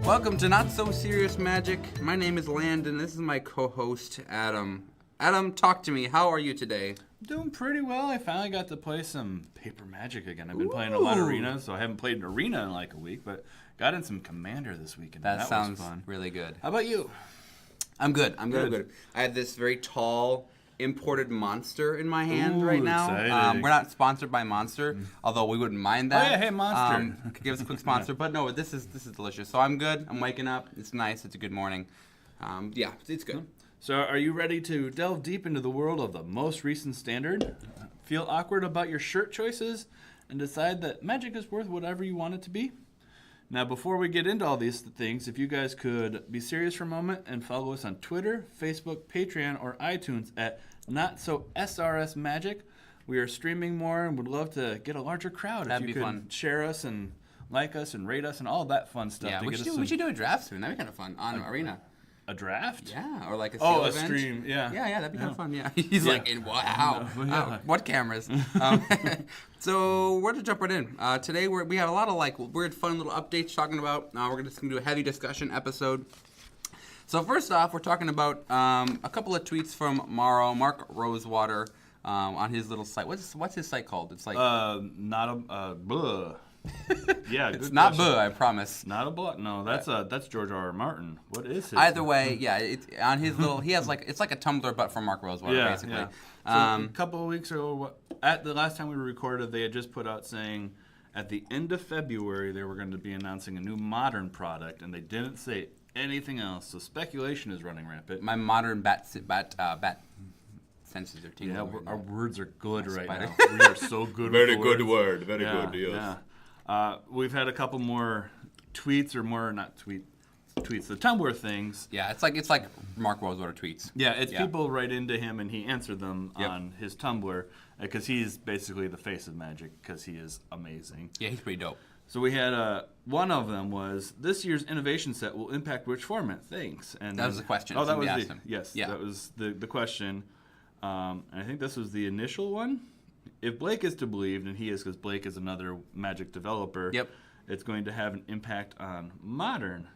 Welcome to Not So Serious Magic. My name is Landon. This is my co-host, Adam. Adam, talk to me. How are you today? Doing pretty well. I finally got to play some Paper Magic again. I've been playing a lot of Arena, so I haven't played an Arena in like a week, but got in some Commander this weekend. That sounds was fun. really good. How about you? I'm good. I'm good. I have this very tall imported Monster in my hand right now. Exciting. We're not sponsored by Monster, although we wouldn't mind that. Oh yeah, hey Monster. Could give us a quick sponsor, but no, this is delicious. So I'm good. I'm waking up. It's nice. It's a good morning. Yeah, it's good. So are you ready to delve deep into the world of the most recent standard? Feel awkward about your shirt choices and decide that Magic is worth whatever you want it to be? Now, before we get into all these things, if you guys could be serious for a moment and follow us on Twitter, Facebook, Patreon, or iTunes at NotSoSRSMagic. We are streaming more and would love to get a larger crowd. That'd if you be could fun. Share us and like us and rate us and all that fun stuff. Yeah, to we should do a draft soon. That'd be kind of fun on Arena. A draft? Yeah, or like a a event. stream. Yeah. Yeah, that'd be kind of fun. Yeah, he's like, wow, what cameras? So we're gonna jump right in. Today we have a lot of like weird, fun little updates talking about. We're just gonna do a heavy discussion episode. So first off, we're talking about a couple of tweets from Mark Rosewater on his little site. What's his site called? It's like Buh. Yeah, good it's not question. Buh, I promise. Not a bot. No, that's George R. R. Martin. What is his? Either way, yeah, it's on his little. He has like it's like a Tumblr, but from Mark Rosewater, basically. Yeah. So a couple of weeks ago, at the last time we recorded, they had just put out saying at the end of February they were going to be announcing a new modern product, and they didn't say anything else. So speculation is running rampant. My modern bat senses are tingling. Yeah, right our now. words are good right spider. now. We are so good. Very with good words. word. Very Yeah, good. Yes. yeah. We've had a couple more tweets, or more not tweets, the Tumblr things. Yeah, it's like Mark Rosewater tweets. Yeah, it's people write into him and he answered them on his Tumblr because he's basically the face of Magic because he is amazing. Yeah, he's pretty dope. So we had one of them was this year's innovation set will impact which format? Thanks. And That was the question. Oh, that was Somebody asked him. yes. Yeah. That was the question. And I think this was the initial one. If Blake is to believe, and he is because Blake is another Magic developer. Yep. It's going to have an impact on Modern.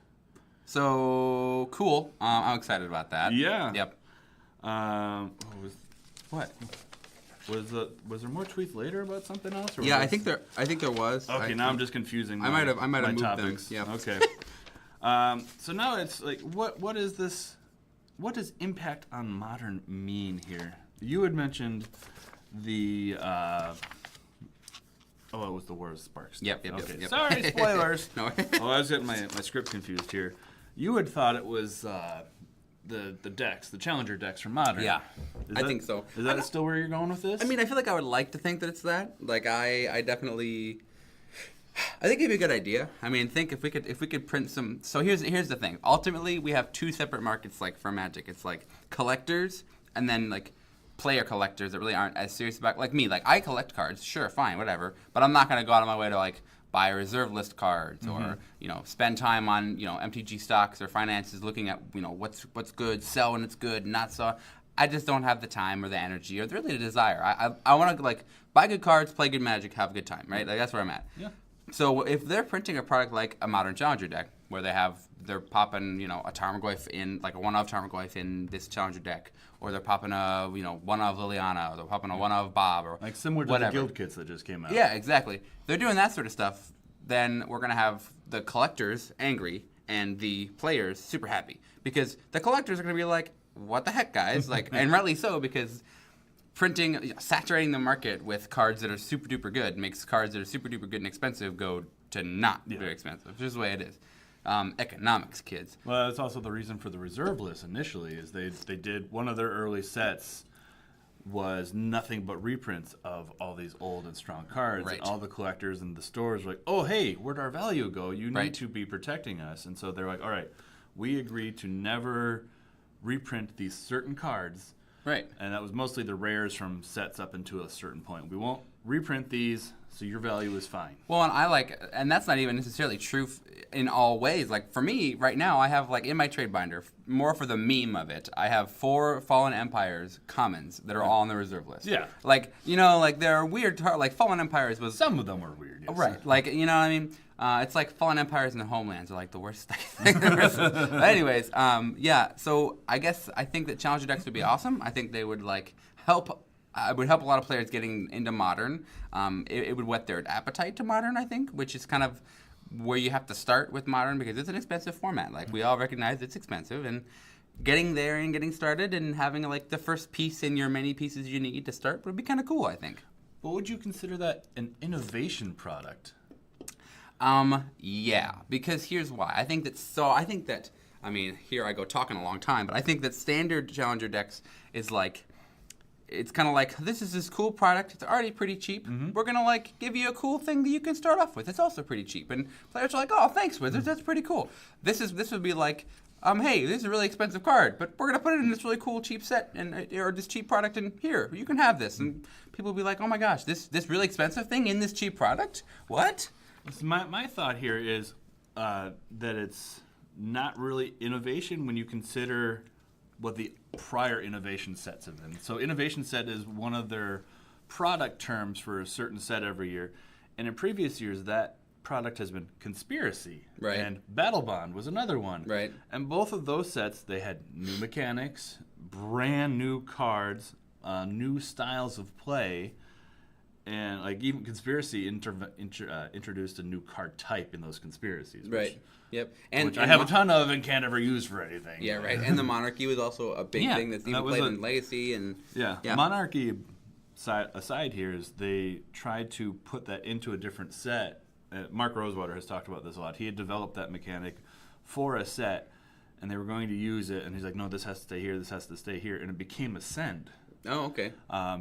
So cool. I'm excited about that. Yeah. Yep. What? Was there more tweets later about something else? Or Yeah, I think there was. Okay, now I'm just confusing. I might have my moved topics. them. Yeah. Okay. So now it's like, what is this? What does impact on Modern mean here? You had mentioned the. It was the War of Sparks. Yep. Okay. Sorry, spoilers. No. Oh, I was getting my script confused here. You had thought it was the decks, the Challenger decks from Modern. Yeah, I think so. Is that still where you're going with this? I mean, I feel like I would like to think that it's that. Like, I definitely. I think it'd be a good idea. I mean, think if we could print some. So here's the thing. Ultimately, we have two separate markets like for Magic. It's like collectors and then like player collectors that really aren't as serious about. Like me, like I collect cards. Sure, fine, whatever. But I'm not gonna go out of my way to like buy reserve list cards or spend time on MTG stocks or finances looking at what's good, sell when it's good, not so. I just don't have the time or the energy or really the desire. I want to like buy good cards, play good Magic, have a good time, right? Like that's where I'm at. Yeah. So if they're printing a product like a Modern Challenger deck, where they're popping a Tarmogoyf in like a one-of Tarmogoyf in this Challenger deck, or they're popping a one-of Liliana, or they're popping a one-of Bob, or like similar to whatever. the guild kits that just came out. Yeah, exactly. They're doing that sort of stuff. Then we're gonna have the collectors angry and the players super happy because the collectors are gonna be like, "What the heck, guys?" Like, and rightly so because saturating the market with cards that are super duper good makes cards that are super duper good and expensive go to not very expensive, which is the way it is. Economics, kids. Well, that's also the reason for the reserve list initially is they did one of their early sets was nothing but reprints of all these old and strong cards. Right. And all the collectors and the stores were like, oh, hey, where'd our value go? You need to be protecting us. And so they're like, all right, we agree to never reprint these certain cards. Right. And that was mostly the rares from sets up until a certain point. We won't reprint these, so your value is fine. Well, and that's not even necessarily true in all ways. Like for me, right now, I have like in my trade binder, more for the meme of it, I have 4 Fallen Empires commons that are all on the reserve list. Yeah. Like, like there are weird, like Fallen Empires was... Some of them were weird, yes. Right. Like, you know what I mean? It's like Fallen Empires and the Homelands are like the worst thing. But anyways, yeah, so I think that Challenger decks would be awesome. I think they would like help... it would help a lot of players getting into Modern. It would whet their appetite to Modern, I think, which is kind of where you have to start with Modern because it's an expensive format. Like, we all recognize it's expensive, and getting there and getting started and having, like, the first piece in your many pieces you need to start would be kind of cool, I think. But would you consider that an innovation product? Yeah, because here's why. I think that, I mean, here I go talking a long time, but I think that standard Challenger decks is like, it's kind of like, this is this cool product. It's already pretty cheap. Mm-hmm. We're going to, like, give you a cool thing that you can start off with. It's also pretty cheap. And players are like, oh, thanks, Wizards. That's pretty cool. This would be like, hey, this is a really expensive card, but we're going to put it in this really cool cheap set or this cheap product in here. You can have this. And people will be like, oh, my gosh, this really expensive thing in this cheap product? What? So my thought here is that it's not really innovation when you consider what the prior innovation sets have been. So innovation set is one of their product terms for a certain set every year. And in previous years, that product has been Conspiracy. Right. And Battle Bond was another one. Right. And both of those sets, they had new mechanics, brand new cards, new styles of play. And like even Conspiracy introduced a new card type in those Conspiracies. Right. Yep. Which I have a ton of and can't ever use for anything. Yeah, right. And the Monarchy was also a big thing that's even played in Legacy. And yeah. Monarchy aside here is they tried to put that into a different set. Mark Rosewater has talked about this a lot. He had developed that mechanic for a set, and they were going to use it. And he's like, no, this has to stay here. This has to stay here. And it became Ascend. Oh, okay.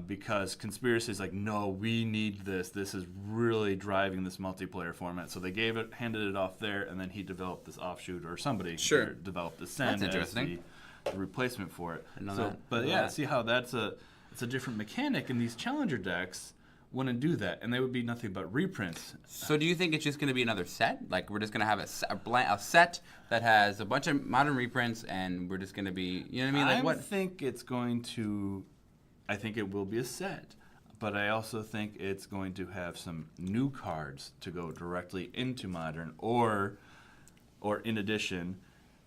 Because Conspiracy is like, no, we need this. This is really driving this multiplayer format. So they handed it off there, and then he developed this offshoot, or somebody developed Ascend as the replacement for it. See how it's a different mechanic, and these Challenger decks wouldn't do that, and they would be nothing but reprints. So do you think it's just going to be another set? Like, we're just going to have a set that has a bunch of Modern reprints, and we're just going to be, you know what I mean? Like, what? I think it will be a set, but I also think it's going to have some new cards to go directly into Modern, or in addition,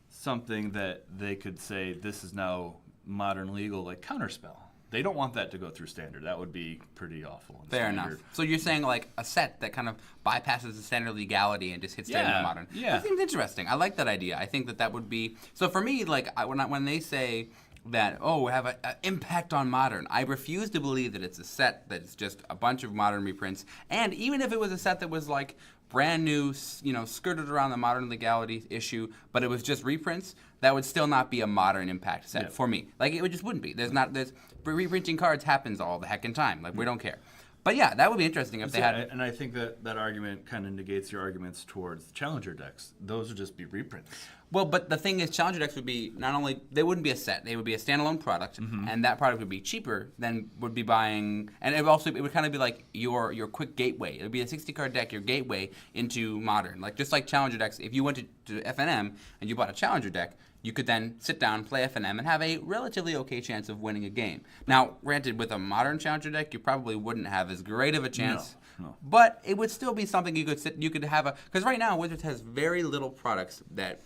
something that they could say this is now Modern legal, like Counterspell. They don't want that to go through Standard. That would be pretty awful. Fair enough. So you're saying like a set that kind of bypasses the Standard legality and just hits Standard and Modern. Yeah. That seems interesting. I like that idea. I think that would be... So for me, like when they say that, we have an impact on Modern, I refuse to believe that it's a set that's just a bunch of Modern reprints. And even if it was a set that was like brand new, skirted around the Modern legality issue, but it was just reprints, that would still not be a Modern impact set for me. Like, it just wouldn't be. There's reprinting cards happens all the heckin' time. Like, we don't care. But yeah, that would be interesting if they had... And I think that argument kind of negates your arguments towards the Challenger decks. Those would just be reprints. Well, but the thing is, Challenger decks would be not only... They wouldn't be a set. They would be a standalone product, and that product would be cheaper than would be buying... And it would kind of be like your quick gateway. It would be a 60-card deck, your gateway into Modern. Like, just like Challenger decks, if you went to FNM and you bought a Challenger deck, you could then sit down, play FNM, and have a relatively okay chance of winning a game. Now, granted, with a Modern Challenger deck, you probably wouldn't have as great of a chance. No. But it would still be something you could have a... Because right now, Wizards has very little products that...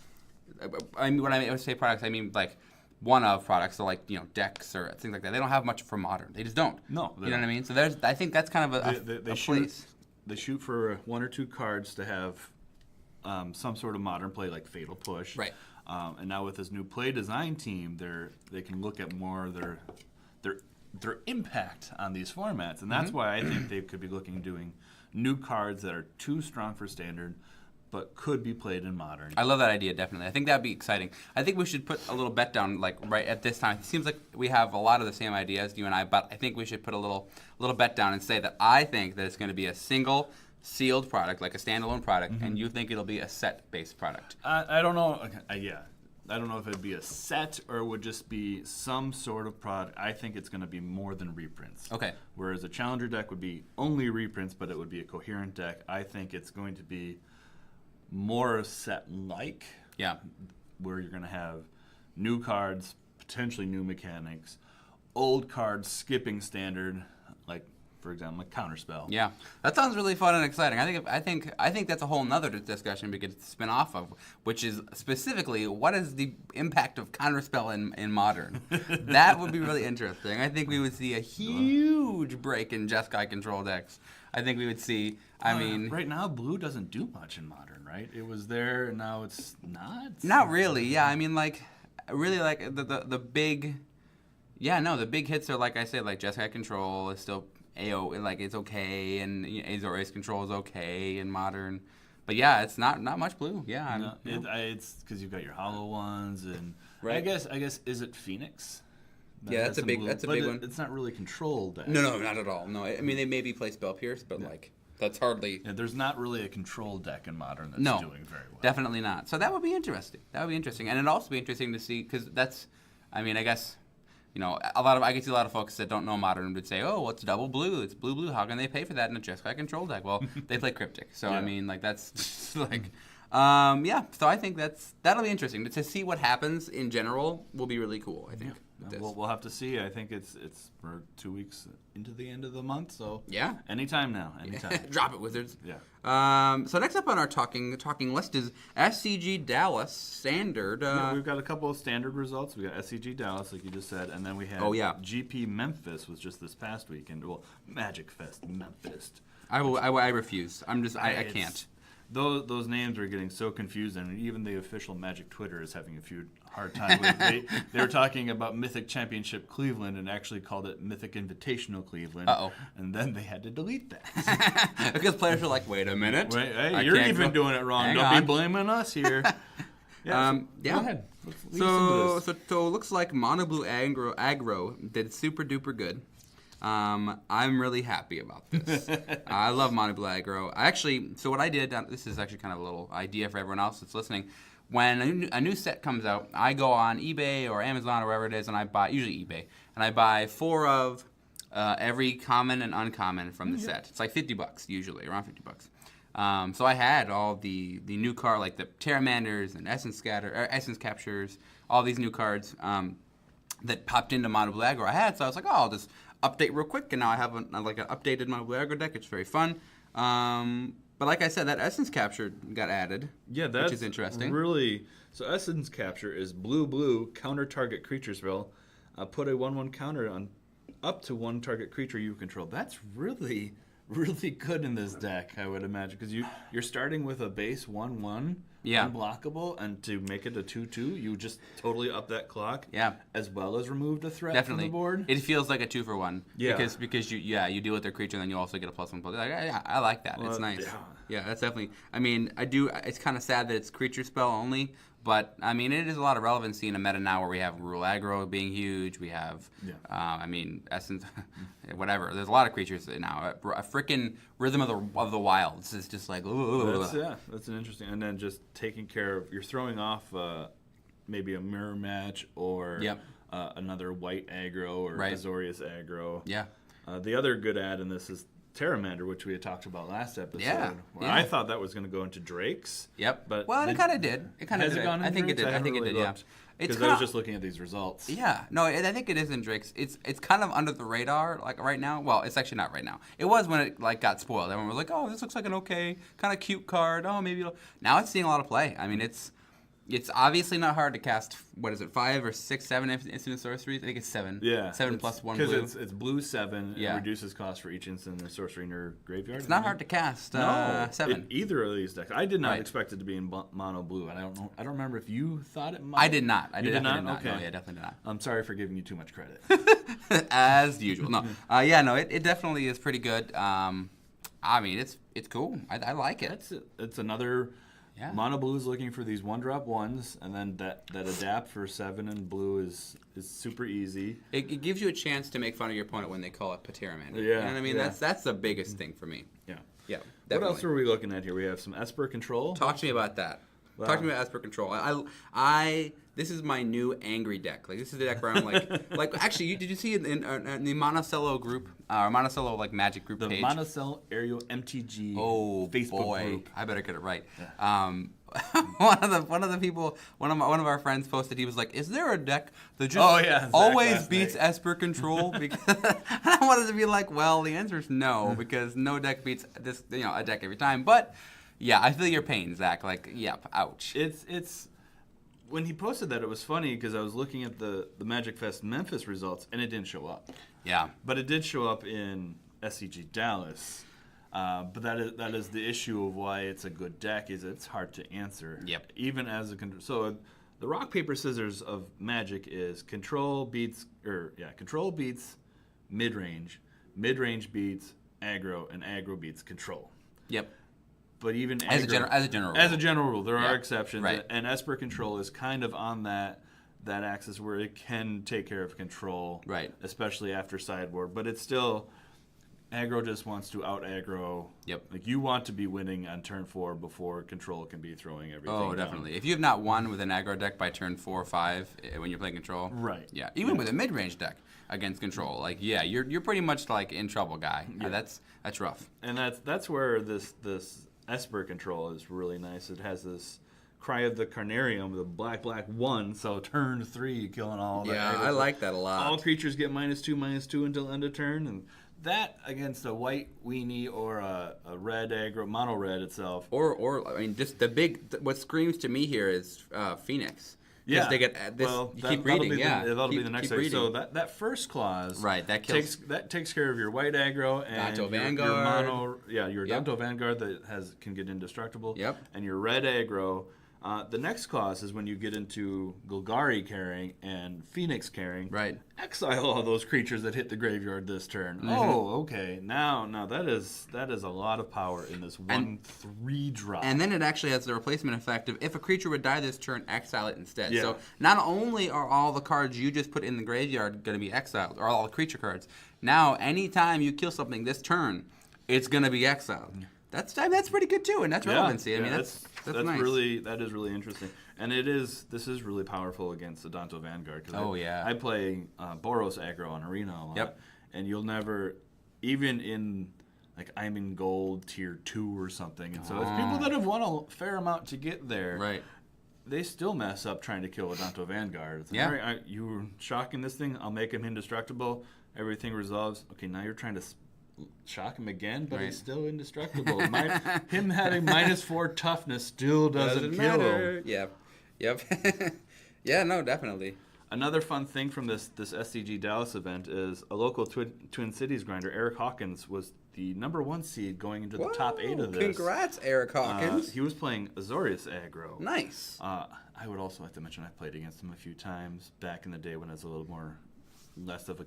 I mean, when I say products, I mean like one-of products, so like decks or things like that. They don't have much for Modern. They just don't. No, you know what I mean. So I think that's kind of a place. They shoot for 1 or 2 cards to have some sort of Modern play, like Fatal Push. Right. And now with this new play design team, they can look at more of their impact on these formats, and that's why I think they could be looking doing new cards that are too strong for Standard, but could be played in Modern. I love that idea, definitely. I think that'd be exciting. I think we should put a little bet down, like right at this time. It seems like we have a lot of the same ideas, you and I, but I think we should put a little bet down and say that I think that it's going to be a single sealed product, like a standalone product, and you think it'll be a set-based product. I don't know. Yeah. I don't know if it'd be a set or it would just be some sort of product. I think it's going to be more than reprints. Okay. Whereas a Challenger deck would be only reprints, but it would be a coherent deck. I think it's going to be more set-like. Yeah. Where you're going to have new cards, potentially new mechanics, old cards skipping standard, like, for example, like Counterspell. Yeah, that sounds really fun and exciting. I think that's a whole nother discussion we could spin off of, which is specifically what is the impact of Counterspell in Modern. That would be really interesting. I think we would see a huge break in Jeskai control decks. I think we would see. I mean, right now Blue doesn't do much in Modern, right? It was there, and now it's not. Not really. Yeah, I mean, like, really, like the big. Yeah, no, the big hits are like I said, like Jeskai control is still. AO, like it's okay, and Azorius control is okay in Modern, but yeah, it's not much blue. Yeah, it's because you've got your hollow ones, and right. I guess is it Phoenix? Yeah, that's a big one. It's not really controlled. No, not at all. No, I mean they maybe play Spell Pierce, but like that's hardly. Yeah, there's not really a control deck in Modern that's doing very well. Definitely not. So that would be interesting. And it'd also be interesting to see because that's, I mean, I guess. You know, I can see a lot of folks that don't know Modern would say, "Oh, well, it's double blue. It's blue. How can they pay for that in a Jeskai control deck?" Well, they play Cryptic, so I mean, like that's just like, yeah. So I think that'll be interesting to see what happens in general. Will be really cool. I think. We'll have to see. I think it's we're 2 weeks into the end of the month, so yeah. Anytime now. Anytime. Drop it, Wizards. Yeah. So next up on our talking list is SCG Dallas Standard. We've got a couple of standard results. We got SCG Dallas, like you just said, and then we had GP Memphis was just this past weekend. Well, Magic Fest Memphis. I refuse. I can't. Those names are getting so confusing, and even the official Magic Twitter is having a few hard time with it. They were talking about Mythic Championship Cleveland and actually called it Mythic Invitational Cleveland. Uh-oh. And then they had to delete that. Because players were like, wait a minute. Hey, you're even doing it wrong. Don't be blaming us here. Go ahead. So it looks like Mono Blue aggro did super duper good. I'm really happy about this. I love Mono Blue aggro. So what I did, this is actually kind of a little idea for everyone else that's listening. When a new set comes out, I go on eBay or Amazon or wherever it is, and I buy, usually eBay, and I buy 4 of every common and uncommon from the set. It's like $50 usually, around $50. So I had all the new card, like the Terramanders and Essence Captures, all these new cards that popped into Mono Blue aggro I had. So I was like, I'll just update real quick, and now I have an updated Mono Blue aggro deck. It's very fun. But like I said, that Essence Capture got added, which is interesting. Really, so Essence Capture is blue, counter target creature spell. Put a 1/1 counter on up to one target creature you control. That's really, really good in this deck, I would imagine, because you're starting with a base 1/1. Unblockable, and to make it a 2/2, you just totally up that clock. As well as removed a threat from the board. It feels like a 2-for-1. Because you deal with their creature, and then you also get a +1. I like that. It's nice. Yeah, that's definitely. I mean, I do. It's kind of sad that it's creature spell only, but I mean, it is a lot of relevancy in a meta now where we have Rule Aggro being huge. We have, I mean, Essence, whatever. There's a lot of creatures now. A freaking Rhythm of the Wilds is just like. That's an interesting. And then just taking care of, you're throwing off maybe a mirror match or another white aggro or Azorius aggro. The other good ad in this is Terramander, which we had talked about last episode. I thought that was going to go into Drake's. But it kind of did. Has it gone into Drake's? I think it did. Yeah. Because I was just looking at these results. I think it is in Drake's. It's kind of under the radar, like right now. Well, it's actually not right now. It was when it got spoiled. Everyone was like, "Oh, this looks like an okay, kind of cute card. Oh, maybe." Now it's seeing a lot of play. I mean, it's obviously not hard to cast. What is it, 5 or 6, 7 instant sorceries? I think it's 7. 7 plus 1 blue. Because it's blue 7. It reduces cost for each instant and sorcery in your graveyard. It's not hard to cast. 7. Either of these decks. I did not expect it to be in mono blue, and I don't remember if you thought it might. I did not. Did not. Okay. No, definitely did not. I'm sorry for giving you too much credit. As usual. No. It definitely is pretty good. I mean, it's cool. I like it. It's another. Mono blue is looking for these 1-drop 1s, and then that adapt for 7 and blue is super easy. It gives you a chance to make fun of your opponent when they call it Pateramander. You know what I mean? That's the biggest thing for me. Yeah. What else are we looking at here? We have some Esper control. Talk to me about that. Wow. Talk to me about Esper Control. This is my new angry deck. Like, this is the deck where I'm like, actually, did you see in the Monticello group, or Monticello like Magic group the page? Monticello Aerial MTG Facebook group. I better get it right. Yeah. One of our friends posted. He was like, "Is there a deck that just always beats Esper Control?" Because I wanted to be like, "Well, the answer is no, because no deck beats this, a deck every time." But yeah, I feel your pain, Zach. Like, yep, ouch. It's when he posted that, it was funny because I was looking at the Magic Fest Memphis results and it didn't show up. Yeah, but it did show up in SCG Dallas. But that is the issue of why it's a good deck, is it's hard to answer. Yep. Even as a so the rock paper scissors of Magic is control beats mid range beats aggro, and aggro beats control. Yep. But even as a general rule, there are exceptions, right. And Esper Control is kind of on that axis where it can take care of control, right? Especially after sideboard, but it's still. Aggro just wants to out-aggro. Yep. Like, you want to be winning on turn 4 before control can be throwing everything Oh, definitely. down. If you have not won with an aggro deck by turn 4 or 5 when you're playing control. Right. Yeah. Even with a mid-range deck against control. Like, yeah, you're pretty much like in trouble, guy. Yeah. That's rough. And that's where this Esper Control is really nice. It has this Cry of the Carnarium with a black 1, so turn 3 killing all that. Yeah, I like that a lot. All creatures get -2/-2 until end of turn, and that against a white weenie or a red aggro, mono red itself. Or I mean, just what screams to me here is Phoenix. Yeah, they get this. Well, keep reading. That'll be the next thing. So that first clause, right? That kills. takes care of your white aggro and Danto Vanguard. Your mono. Yeah, your Danto Vanguard that can get indestructible. Yep. And your red aggro. The next clause is when you get into Golgari carrying and Phoenix carrying. Right. Exile all those creatures that hit the graveyard this turn. Mm-hmm. Oh, okay. Now that is a lot of power in this 1/3 drop. And then it actually has the replacement effect of if a creature would die this turn, exile it instead. Yeah. So not only are all the cards you just put in the graveyard going to be exiled, or all the creature cards, now anytime you kill something this turn, it's going to be exiled. That's pretty good too, and that's relevancy. I mean, that's nice. That is really interesting, and this is really powerful against the Danto Vanguard. I play Boros aggro on Arena a lot. Yep. And you'll never, even in like I'm in gold tier 2 or something, and so it's people that have won a fair amount to get there. Right. They still mess up trying to kill a Danto Vanguard. It's like, yeah. All right, you were shocking this thing. I'll make him indestructible. Everything resolves. Okay, now you're trying to shock him again, but he's still indestructible. Him having -4 toughness still doesn't kill him. Yep. Yeah, no, definitely. Another fun thing from this SCG Dallas event is a local Twin Cities grinder, Eric Hawkins, was the #1 seed going into the top 8 of this. Congrats, Eric Hawkins. He was playing Azorius aggro. Nice. I would also like to mention I've played against him a few times back in the day when I was a little more less of a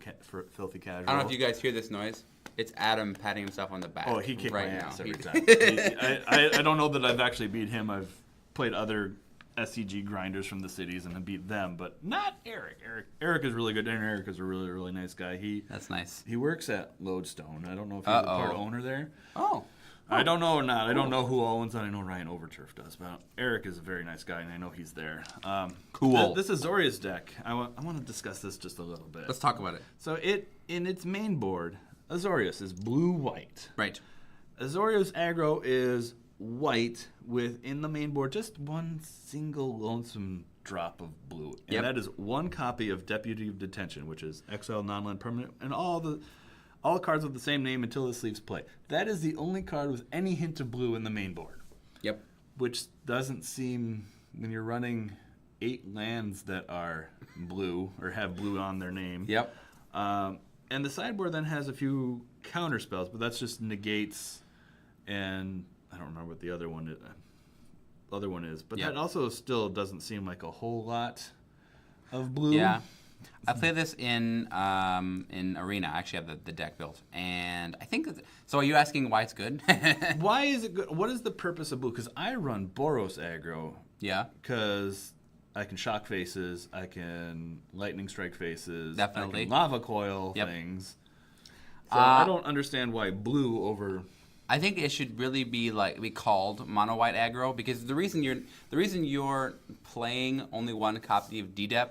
filthy casual. I don't know if you guys hear this noise. It's Adam patting himself on the back. Oh, he kicked right my ass now. every time. I don't know that I've actually beat him. I've played other SCG grinders from the cities and then beat them, but not Eric. Eric is really good, and Eric is a really, really nice guy. That's nice. He works at Lodestone. I don't know if he's a part owner there. Oh. I don't know or not. I don't know who owns it. I know Ryan Overturf does, but Eric is a very nice guy, and I know he's there. Cool. This is Azorius deck. I want to discuss this just a little bit. Let's talk about it. So in its main board, Azorius is blue-white. Right. Azorius aggro is white with, in the main board, just one single lonesome drop of blue. And that is one copy of Deputy of Detention, which is exile, non-land, permanent, and all the cards with the same name until this leaves play. That is the only card with any hint of blue in the main board. Yep. Which doesn't seem, when you're running 8 lands that are blue or have blue on their name. Yep. And the sideboard then has a few counter spells, but that's just negates, and I don't remember what the other one is. But that also still doesn't seem like a whole lot of blue. Yeah. I play this in Arena. I actually have the deck built, and I think so. Are you asking why it's good? Why is it good? What is the purpose of blue? Because I run Boros aggro. Yeah. Because I can shock faces, I can lightning strike faces, definitely I can lava coil things. So I don't understand why blue over I think it should really be called mono white aggro, because the reason you're playing only one copy of DDEP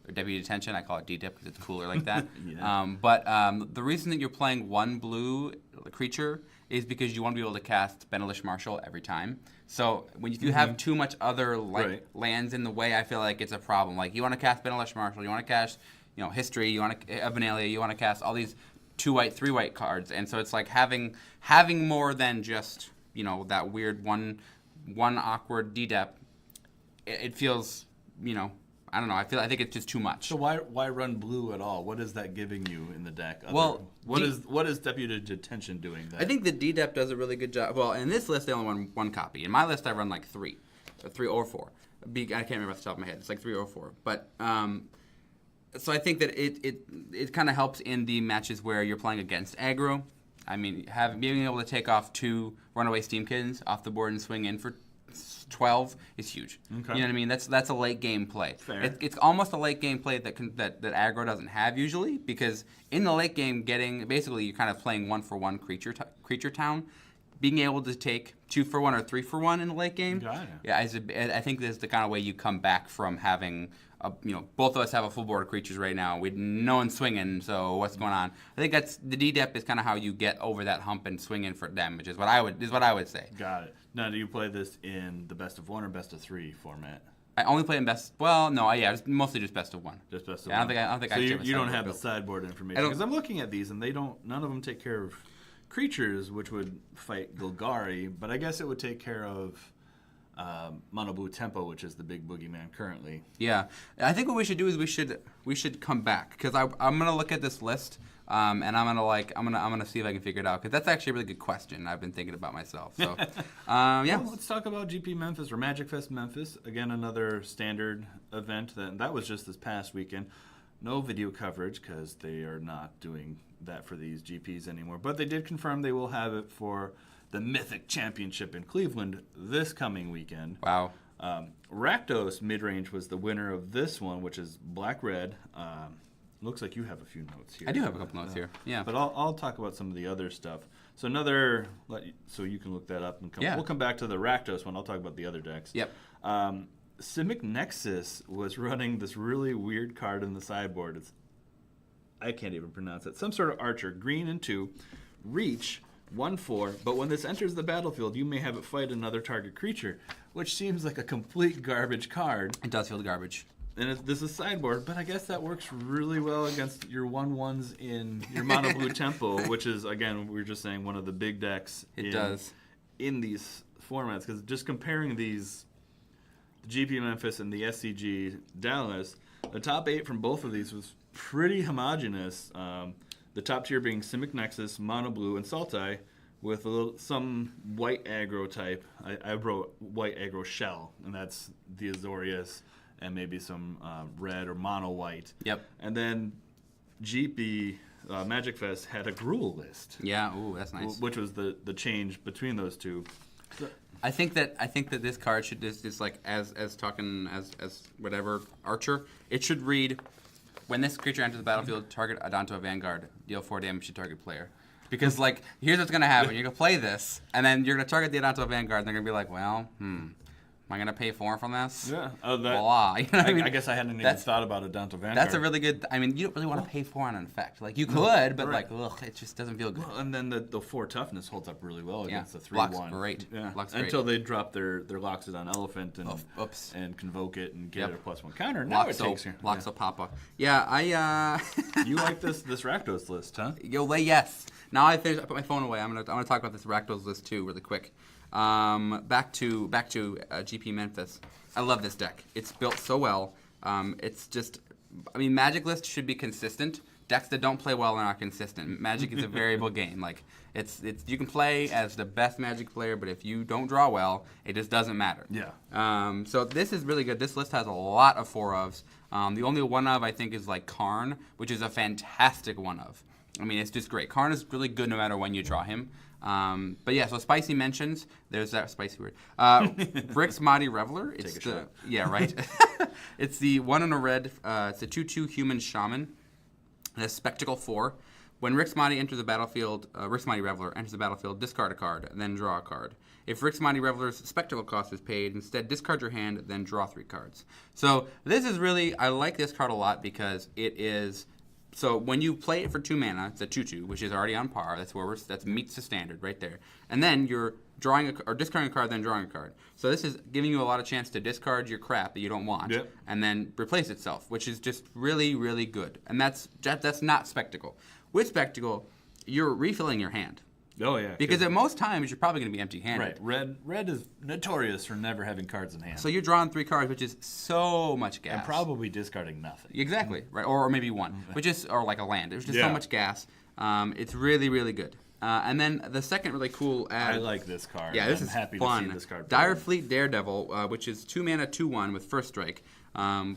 or Deputy Detention, I call it DDEP because it's cooler like that. Yeah. But the reason that you're playing one blue creature is because you want to be able to cast Benelish Marshal every time. So if you have too much other lands in the way, I feel like it's a problem. Like you want to cast Benelish Marshal, you want to cast History, you want to Ebenalia, you want to cast all these 2 white, 3 white cards, and so it's like having more than just that weird one awkward DDEP. It feels I don't know. I think it's just too much. So why run blue at all? What is that giving you in the deck? What is Deputy Detention doing? That? I think the DDEP does a really good job. Well, in this list, they only run one copy. In my list, I run like 3 or 4. I can't remember off the top of my head. It's like 3 or 4. But so I think that it kind of helps in the matches where you're playing against aggro. I mean, being able to take off 2 runaway Steam Kittens off the board and swing in for 12 is huge. Okay. You know what I mean? That's a late game play. Fair. It's almost a late game play that aggro doesn't have usually, because in the late game, basically you're kind of playing 1-for-1 creature town. Being able to take 2-for-1 or 3-for-1 in the late game, I think this is the kind of way you come back from having both of us have a full board of creatures right now. No one's swinging, so what's going on? I think that's the DDEP is kind of how you get over that hump and swing in for damage. Is what I would say. Got it. Now, do you play this in the best of 1 or best of 3 format? I only play in best. Well, no, mostly just best of 1. Just best of 1. I don't think. So I you don't have the sideboard information, because I'm looking at these and none of them take care of creatures, which would fight Golgari, but I guess it would take care of Mono Blue Tempo, which is the big boogeyman currently. Yeah, I think what we should do is we should come back, because I'm gonna look at this list and I'm gonna see if I can figure it out, because that's actually a really good question I've been thinking about myself. So yeah, well, let's talk about GP Memphis or Magic Fest Memphis. Again, another standard event that was just this past weekend. No video coverage because they are not doing that for these GPs anymore, but they did confirm they will have it for the Mythic Championship in Cleveland this coming weekend. Wow. Rakdos Midrange was the winner of this one, which is black-red. Looks like you have a few notes here. I do have a couple notes here. Yeah. But I'll talk about some of the other stuff. So so you can look that up and we'll come back to the Rakdos one. I'll talk about the other decks. Yep. Simic Nexus was running this really weird card in the sideboard. I can't even pronounce it. Some sort of archer, green and 2, reach 1/4. But when this enters the battlefield, you may have it fight another target creature, which seems like a complete garbage card. It does feel garbage. And this is sideboard, but I guess that works really well against your 1/1s in your Mono Blue Tempo, which is, again, we were just saying, one of the big decks. It does. In these formats, because just comparing these, the GP Memphis and the SCG Dallas, the top 8 from both of these was pretty homogenous. The top tier being Simic Nexus, Mono Blue, and Sultai, with some white aggro type. I wrote white aggro shell, and that's the Azorius, and maybe some red or mono white. Yep. And then GP Magic Fest had a Gruul list. Yeah. Ooh, that's nice. Which was the change between those two. I think that this card should just like as whatever archer. It should read, when this creature enters the battlefield, target Adanto Vanguard, deal 4 damage to target player. Because here's what's gonna happen: you're gonna play this, and then you're gonna target the Adanto Vanguard, and they're gonna be like, well, am I gonna pay 4 from this? Yeah. Blah. You know what I mean? I guess I hadn't even thought about Adanto Vanguard. That's a really good. I mean, you don't really want to pay 4 on an effect. You could, but it just doesn't feel good. Well, and then the 4 toughness holds up really well against the 3/1. Block's great. Yeah. Block's great. Until they drop their Loxodon Elephant and convoke it and get it a +1 counter. Now it takes here. Loxo Papa. Yeah, You like this Rakdos list, huh? Yes. Now I put my phone away. I'm gonna talk about this Rakdos list too, really quick. Back to GP Memphis. I love this deck. It's built so well. It's just, Magic list should be consistent. Decks that don't play well are not consistent. Magic is a variable game. It's you can play as the best Magic player, but if you don't draw well, it just doesn't matter. Yeah. So this is really good. This list has a lot of 4-ofs. The only one of I think is Karn, which is a fantastic one of. It's just great. Karn is really good no matter when you draw him. But yeah, so spicy mentions. There's that spicy word. Brick's Mighty Reveler. Take a shot. Yeah, right. It's the 1 and a red. It's a 2/2 human shaman. It has Spectacle 4. When Rixmati enters the battlefield, Rixmati Reveler enters the battlefield, discard a card, then draw a card. If Rixmati Reveler's spectacle cost is paid, instead discard your hand, then draw 3 cards. So this is really, I like this card a lot because it is, so when you play it for 2 mana, it's a 2/2, which is already on par. That meets the standard right there. And then you're drawing or discarding a card, then drawing a card. So this is giving you a lot of chance to discard your crap that you don't want, and then replace itself, which is just really, really good. And that's not Spectacle. With Spectacle, you're refilling your hand. Oh, yeah. Because at most times, you're probably going to be empty-handed. Right. Red is notorious for never having cards in hand. So you're drawing 3 cards, which is so much gas. And probably discarding nothing. Exactly. Right. Or maybe 1, which is, or like a land. There's just so much gas. It's really, really good. And then the second really cool ad. I like this card. Yeah, this is happy fun. to see this card. Dire Fleet Daredevil, which is 2 mana, 2/1 with first strike.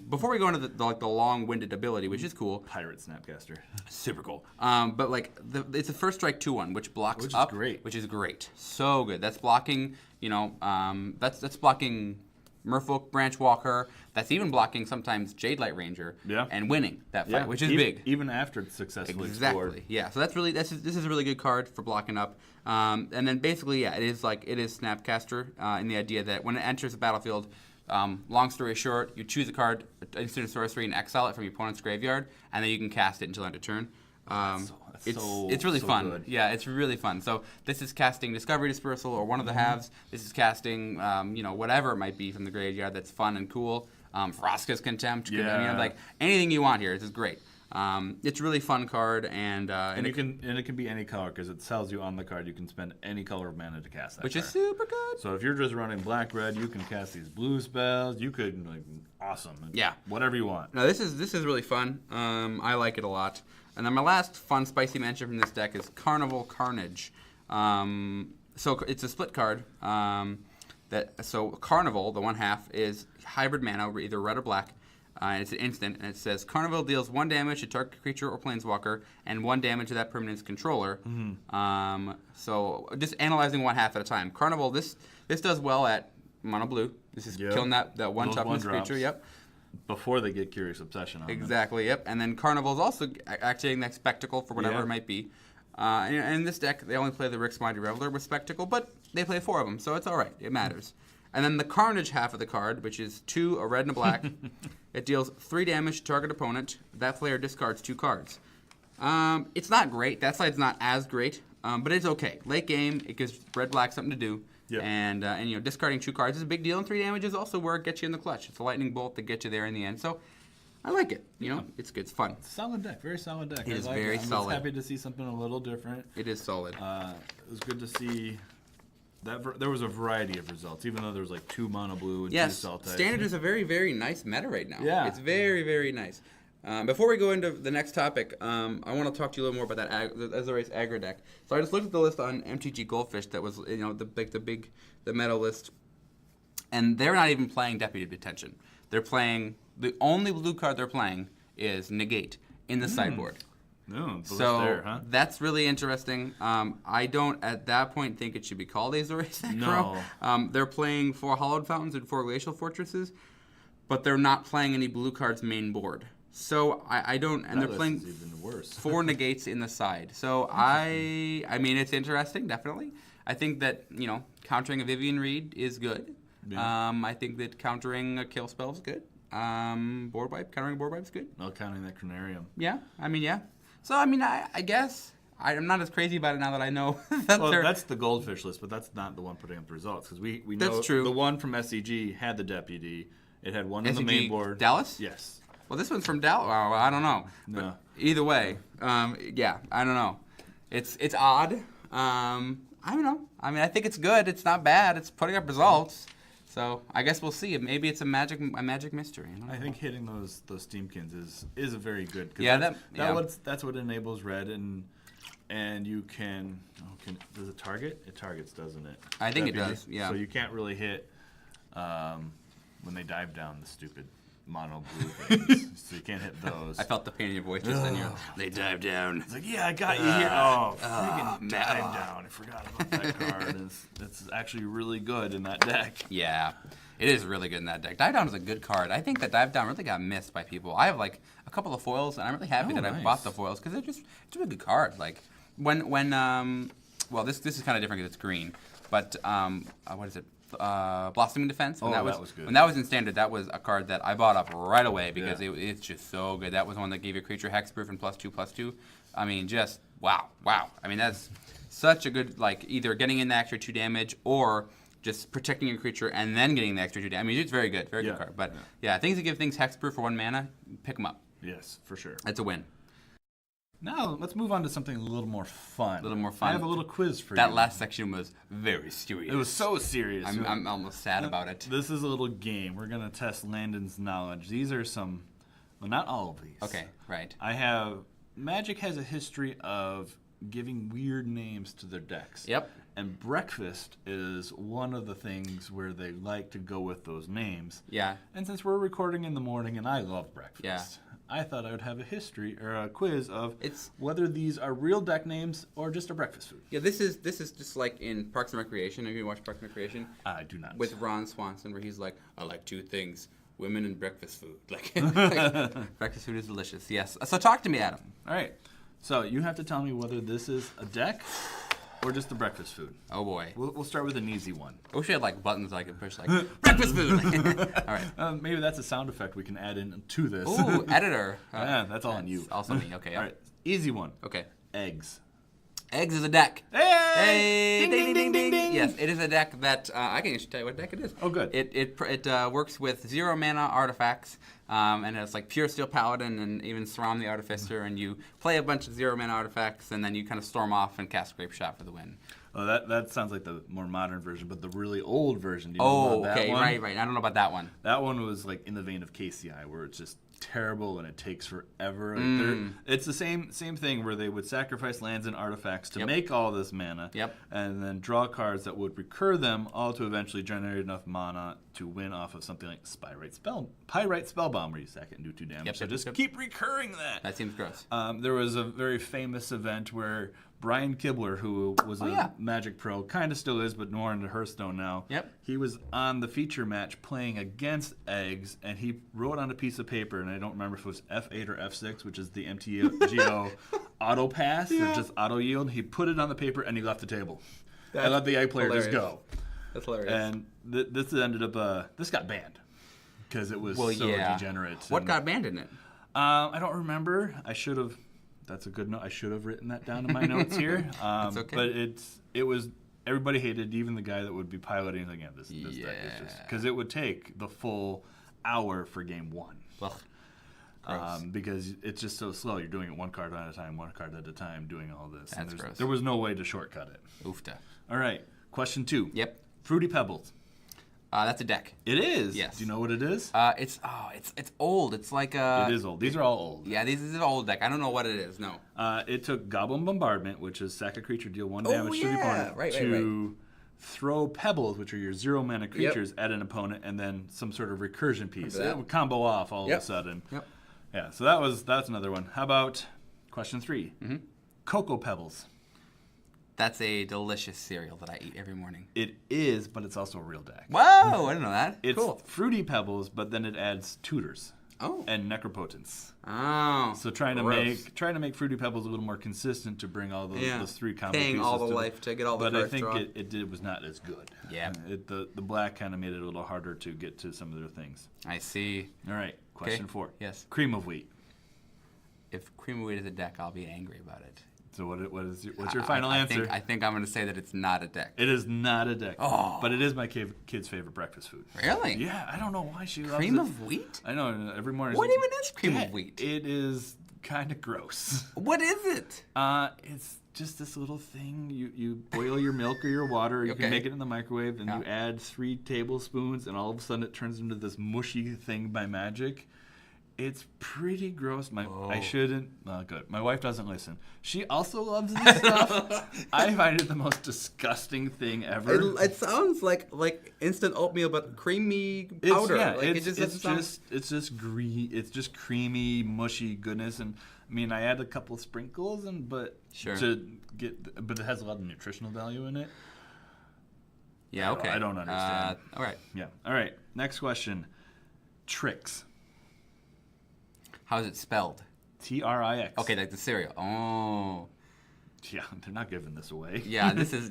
Before we go into the long-winded ability, which is cool. Pirate Snapcaster. Super cool. But like it's a first strike 2/1, which blocks up, which is great. So good. That's blocking. That's blocking Merfolk Branchwalker. That's even blocking sometimes Jade Light Ranger. And winning that fight, which is big. Even after it's successfully Exactly. scored. Yeah. So this is a really good card for blocking up. And then basically, it is Snapcaster in the idea that when it enters the battlefield. Long story short, you choose a card, instant sorcery, and exile it from your opponent's graveyard, and then you can cast it until end of turn. It's really fun. Good. Yeah, it's really fun. So this is casting Discovery Dispersal or one of the halves. This is casting, whatever it might be from the graveyard that's fun and cool. Vraska's Contempt. Like anything you want here. This is great. It's a really fun card, and it can be any color because it tells you on the card you can spend any color of mana to cast that. Which card. is super good. So if you're just running black-red, you can cast these blue spells. You could awesome. Yeah, whatever you want. No, this is really fun. I like it a lot. And then my last fun spicy mention from this deck is Carnival Carnage. So it's a split card. So Carnival, the 1/2, is hybrid mana, either red or black. And it's an instant, and it says Carnival deals 1 damage to target creature or planeswalker, and 1 damage to that permanent's controller. So just analyzing 1/2 at a time. Carnival, this does well at mono blue. This is killing that one toughness creature. Yep. Before they get Curious Obsession on Exactly. Yep. And then Carnival is also activating that Spectacle for whatever it might be. And in this deck, they only play the Rixmati Reveler with Spectacle, but they play 4 of them, so it's all right. It matters. And then the Carnage half of the card, which is 2, a red and a black, it deals 3 damage to target opponent. That player discards 2 cards. It's not great. That side's not as great, but it's okay. Late game, it gives red-black something to do. And discarding 2 cards is a big deal, and 3 damage is also where it gets you in the clutch. It's a lightning bolt that gets you there in the end. So I like it. It's good. It's fun. Solid deck. Very solid deck. It is very solid. I'm happy to see something a little different. It is solid. It was good to see that there was a variety of results, even though there was 2 mono blue and 2 cell types. Standard is a very, very nice meta right now. Yeah. It's very, very nice. Before we go into the next topic, I want to talk to you a little more about that Azorius aggro deck. So I just looked at the list on MTG Goldfish that was, the meta list, and they're not even playing Deputy Detention. They're playing, the only blue card they're playing is Negate in the sideboard. No, so there, huh? that's really interesting. I don't, at that point, think it should be called Azorius aggro. No. They're playing 4 Hallowed Fountains and 4 Glacial Fortresses, but they're not playing any blue cards main board. So I don't, and they're playing even worse. 4 negates in the side. So I mean, it's interesting, definitely. I think that countering a Vivian Reed is good. Yeah. I think that countering a kill spell is good. Countering a board wipe is good. No, counting that Cranarium. Yeah, yeah. So I guess I'm not as crazy about it now that I know that that's the Goldfish list, but that's not the one putting up the results because we know that's true. The one from SCG had the Deputy. It had one on the main board. Dallas? Yes. Well, this one's from Dallas. Well, I don't know. No. But either way, I don't know. It's odd. I don't know. I mean, I think it's good. It's not bad. It's putting up results. So I guess we'll see. Maybe it's a magic mystery. I think hitting those Steamkins is a very good. That's what enables red and you can does it target? It targets, doesn't it? I think it does. Yeah. So you can't really hit when they dive down the stupid mono blue things. So Can't hit those. I felt the pain in your voice just then. They dive down. It's like, yeah, I got you here. Oh, friggin' dive down. I forgot about that card. It's actually really good in that deck. Yeah, it is really good in that deck. Dive Down is a good card. I think that Dive Down really got missed by people. I have like a couple of foils, and I'm really happy that I bought the foils because it's a really good card. Like well, this is kind of different because it's green, but what is it? Blossoming Defense. That was good. When that was in Standard, that was a card that I bought up right away because it's just so good. That was one that gave your creature hexproof and +2/+2. I mean, just wow. I mean, that's such a good, like, either getting in the extra 2 damage or just protecting your creature and then getting the extra 2 damage. I mean, it's very good card. But things that give things hexproof for 1 mana, pick them up. Yes, for sure. That's a win. Now, let's move on to something a little more fun. I have a little quiz for you. That last section was very serious. It was so serious. I'm almost sad about it. This is a little game. We're going to test Landon's knowledge. These are some, well, not all of these. Okay, right. Magic has a history of giving weird names to their decks. Yep. And Breakfast is one of the things where they like to go with those names. Yeah. And since we're recording in the morning and I love breakfast, I thought I would have a history or a quiz of whether these are real deck names or just a breakfast food. Yeah, this is just like in Parks and Recreation. Have you watched Parks and Recreation? I do not. With Ron Swanson, where he's like, I like 2 things: women and breakfast food. Like breakfast food is delicious. Yes. So talk to me, Adam. All right. So you have to tell me whether this is a deck or just the breakfast food. Oh boy. We'll start with an easy one. I wish I had like buttons I could push, like breakfast food. All right. Maybe that's a sound effect we can add in to this. Ooh, editor. Yeah, that's all on you. Also me. Okay. All right. Easy one. Okay. Eggs. Eggs is a deck. Hey! Ding, ding, ding, ding. Yes, it is a deck that I can actually tell you what deck it is. Oh, good. It works with 0 mana artifacts, and it's like Pure Steel Paladin and even Sram the Artificer, and you play a bunch of 0 mana artifacts, and then you kind of storm off and cast Grape Shot for the win. Oh, that sounds like the more modern version, but the really old version. Do you know about that one? Right. I don't know about that one. That one was like in the vein of KCI, where it's just terrible and it takes forever. It's the same thing where they would sacrifice lands and artifacts to make all this mana, and then draw cards that would recur them, all to eventually generate enough mana to win off of something like Pyrite Spellbomb, where you sack it and do 2 damage. So just keep recurring that. That seems gross. There was a very famous event where Brian Kibler, who was a Magic pro, kind of still is, but more into Hearthstone now. He was on the feature match playing against Eggs, and he wrote on a piece of paper, and I don't remember if it was F8 or F6, which is the MTGO auto pass, or just auto yield. He put it on the paper, and he left the table. I let the egg player just go. That's hilarious. And this ended up, this got banned because it was so degenerate. What got banned in it? I don't remember. I should have. That's a good note. I should have written that down in my notes here. That's okay. But it was, everybody hated, even the guy that would be piloting. Like, this deck is just, because it would take the full hour for game 1. Because it's just so slow. You're doing it 1 card at a time, doing all this. That's gross. There was no way to shortcut it. Oofta. All right. Question 2. Yep. Fruity Pebbles. That's a deck. It is? Yes. Do you know what it is? It's old. It's like It is old. These are all old. Yeah, this is an old deck. I don't know what it is, no. It took Goblin Bombardment, which is sack a creature, deal 1 damage to the opponent, to throw Pebbles, which are your 0 mana creatures, at an opponent, and then some sort of recursion piece. It would combo off all of a sudden. Yeah, so that's another one. How about question 3? Cocoa Pebbles. That's a delicious cereal that I eat every morning. It is, but it's also a real deck. Whoa, I didn't know that. It's cool. Fruity Pebbles, but then it adds Tutors. Oh. And Necropotence. Oh. So trying to make Fruity Pebbles a little more consistent to bring all those 3 combo pieces. Paying all the life to get all the cards. But I think it was not as good. Yeah. The black kind of made it a little harder to get to some of their things. I see. All right. Question 4. Yes. Cream of Wheat. If Cream of Wheat is a deck, I'll be angry about it. So what's your final answer? I think I'm going to say that it's not a deck. It is not a deck. Oh. But it is my kid's favorite breakfast food. Really? Yeah, I don't know why she loves Cream of wheat? I know, every morning. What even is cream of wheat? It is kind of gross. What is it? It's just this little thing. You boil your milk or your water. You can make it in the microwave, and you add 3 tablespoons, and all of a sudden it turns into this mushy thing by magic. It's pretty gross. I Oh. shouldn't. Good. My wife doesn't listen. She also loves this stuff. I find it the most disgusting thing ever. It sounds like instant oatmeal, but creamy It's, powder. yeah, Like, it's just green. It's just creamy, mushy goodness. And I mean, I add a couple of sprinkles, but Sure. it has a lot of nutritional value in it. Yeah. Okay. I don't understand. All right. Yeah. All right. Next question. Trix. How's it spelled? Trix. Okay, like the cereal. Oh. Yeah, they're not giving this away. Yeah, this is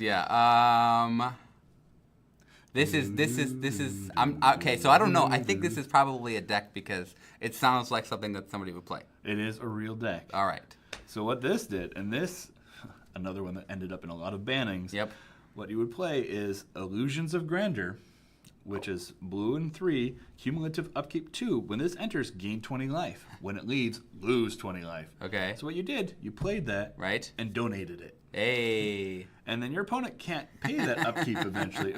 This is okay, so I don't know. I think this is probably a deck because it sounds like something that somebody would play. It is a real deck. All right. So what this did, and this, another one that ended up in a lot of bannings. Yep. What you would play is Illusions of Grandeur, which is blue and 3, cumulative upkeep 2. When this enters, gain 20 life. When it leaves, lose 20 life. Okay. So what you did, you played that Right. and donated it. Hey. And then your opponent can't pay that upkeep eventually.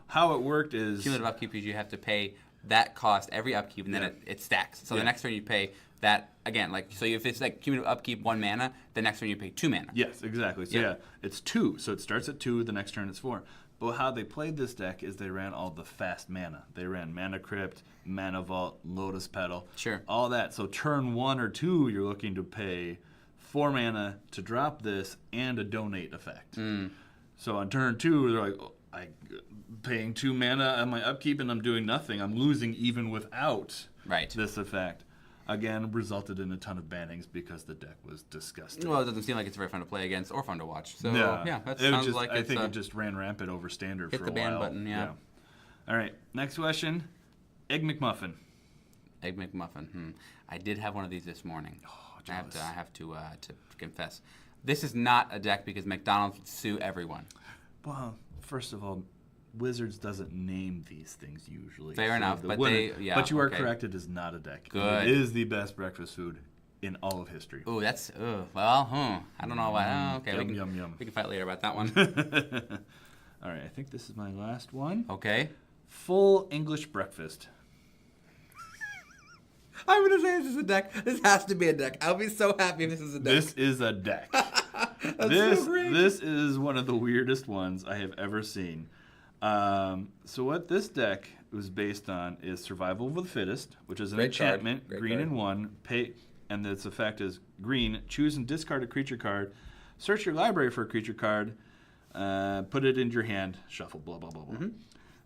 How it worked is Cumulative upkeep is you have to pay that cost every upkeep, and then Yeah. it stacks. So Yeah. the next turn you pay that again. Like, so if it's like cumulative upkeep 1 mana, the next turn you pay 2 mana. Yes, exactly. So Yep. it's 2. So it starts at 2, the next turn it's 4. But how they played this deck is they ran all the fast mana. They ran Mana Crypt, Mana Vault, Lotus Petal. Sure. All that. So turn 1 or 2, you're looking to pay 4 mana to drop this and a donate effect. So on turn 2, they're like, I'm paying 2 mana on my upkeep and I'm doing nothing. I'm losing even without Right. this effect. Again, resulted in a ton of bannings because the deck was disgusting. Well, it doesn't seem like it's very fun to play against or fun to watch. So yeah, that It sounds just, like I it's think it just ran rampant over standard hit for the a ban while. button, yeah. All right, next question. Egg McMuffin. Egg McMuffin. I did have one of these this morning. Oh, I have jealous. to confess. This is not a deck because McDonald's would sue everyone. Well, first of all, Wizards doesn't name these things usually. Fair enough, but But you are okay. correct. It is not a deck. Good. It is the best breakfast food in all of history. Ooh, that's I don't know about. Okay, Yum. we can fight later about that one. All right, I think this is my last one. Okay. Full English breakfast. I'm gonna say this is a deck. This has to be a deck. I'll be so happy if this is a deck. This is a deck. That's so great. This is one of the weirdest ones I have ever seen. So what this deck was based on is Survival of the Fittest, which is an Great card. enchantment, Great green card. and 1, pay, and its effect is green. Choose and discard a creature card. Search your library for a creature card. Put it into your hand. Shuffle. Blah blah blah blah. Mm-hmm.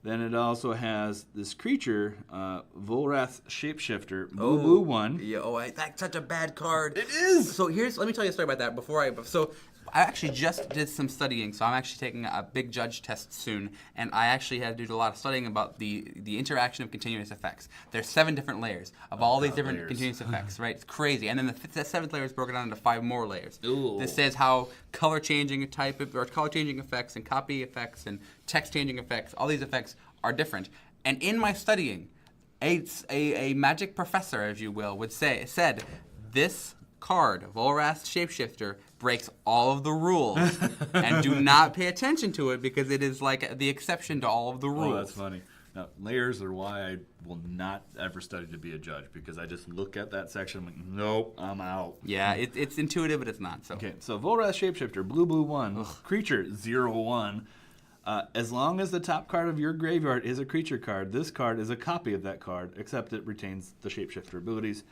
Then it also has this creature, Volrath's Shapeshifter, blue 1. Yeah, that's such a bad card. It is. So let me tell you a story about that So I actually just did some studying, so I'm actually taking a big judge test soon, and I actually had to do a lot of studying about the interaction of continuous effects. There's 7 different layers of all these different layers. continuous effects, right? It's crazy. And then the 7th layer is broken down into 5 more layers. Ooh. This says how color changing effects and copy effects and text changing effects, all these effects are different. And in my studying, a magic professor, as you will, said this card, Volrath's Shapeshifter, breaks all of the rules, and do not pay attention to it because it is like the exception to all of the rules. Oh, that's funny. Now, layers are why I will not ever study to be a judge, because I just look at that section, I'm like, nope, I'm out. Yeah, it's intuitive, but it's not. So Okay, so Volrath Shapeshifter, blue 1, creature 0/1. As long as the top card of your graveyard is a creature card, this card is a copy of that card, except it retains the Shapeshifter abilities.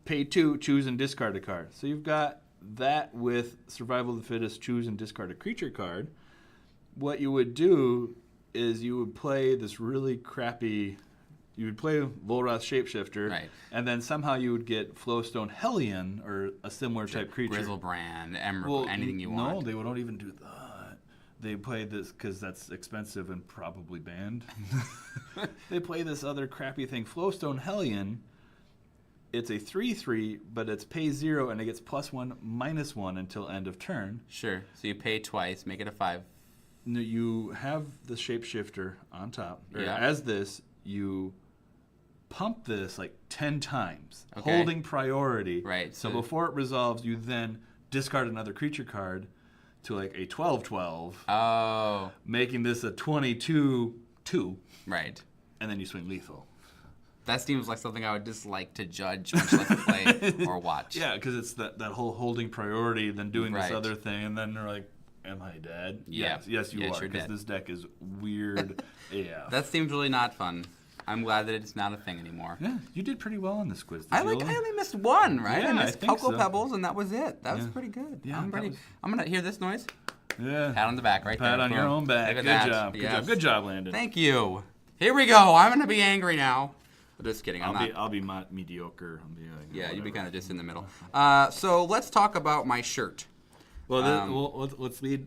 Pay 2, choose and discard a card. So you've got that with Survival of the Fittest, choose and discard a creature card. What you would do is you would play this really crappy... You would play Volrath Shapeshifter, Right. and then somehow you would get Flowstone Hellion, or a similar type creature. Grizzlebrand, Emerald, anything you want. No, they don't even do that. They play this because that's expensive and probably banned. They play this other crappy thing, Flowstone Hellion. It's a 3/3, but it's pay 0, and it gets +1/-1 until end of turn. Sure. So you pay twice, make it a 5. No, you have the Shapeshifter on top. Or Yeah. As this, you pump this like 10 times, Okay. holding priority. Right, So so- before it resolves, you then discard another creature card to like a 12/12, Oh, making this a 22/2, right. and then you swing lethal. That seems like something I would dislike to judge, much less play or watch. Yeah, because it's that whole holding priority, then doing Right. this other thing, and then they're like, "Am I dead?" Yeah. Yes, you Yes, are. you're Because dead. this deck is weird. AF. That seems really not fun. I'm glad that it's not a thing anymore. Yeah, you did pretty well on this quiz. Did I you, Lola? only missed one, right? Yeah, I I missed think Cocoa so. Pebbles, and that was it. That was Yeah. pretty good. Yeah, I'm that ready. was- I'm gonna hear this noise. Yeah. Pat on the back, right Pat there. on your Boom. own back. Look at Good that. job. Good Yes. job. Good job, Landon. Thank you. Here we go. I'm gonna be angry now. Just kidding. I'll be mediocre. Yeah, you'd be whatever. kind of just in the middle. So let's talk about my shirt. Well, let's lead.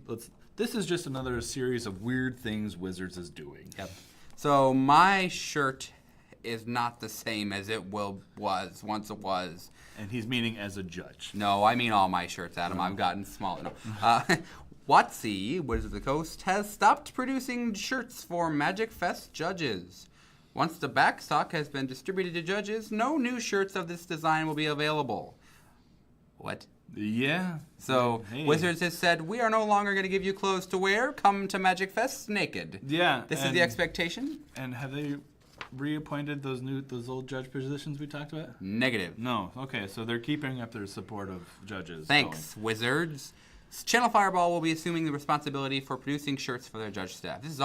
This is just another series of weird things Wizards is doing. Yep. So my shirt is not the same as it was once it was. And he's meaning as a judge. No, I mean all my shirts, Adam. I've gotten smaller. No. WoTC, Wizards of the Coast, has stopped producing shirts for Magic Fest judges. Once the backstock has been distributed to judges, no new shirts of this design will be available. What? Yeah. So Hey. Wizards has said, we are no longer going to give you clothes to wear. Come to Magic Fest naked. Yeah. This is the expectation? And have they reappointed those old judge positions we talked about? Negative. No. Okay, so they're keeping up their support of judges. Thanks, Wizards. Channel Fireball will be assuming the responsibility for producing shirts for their judge staff. This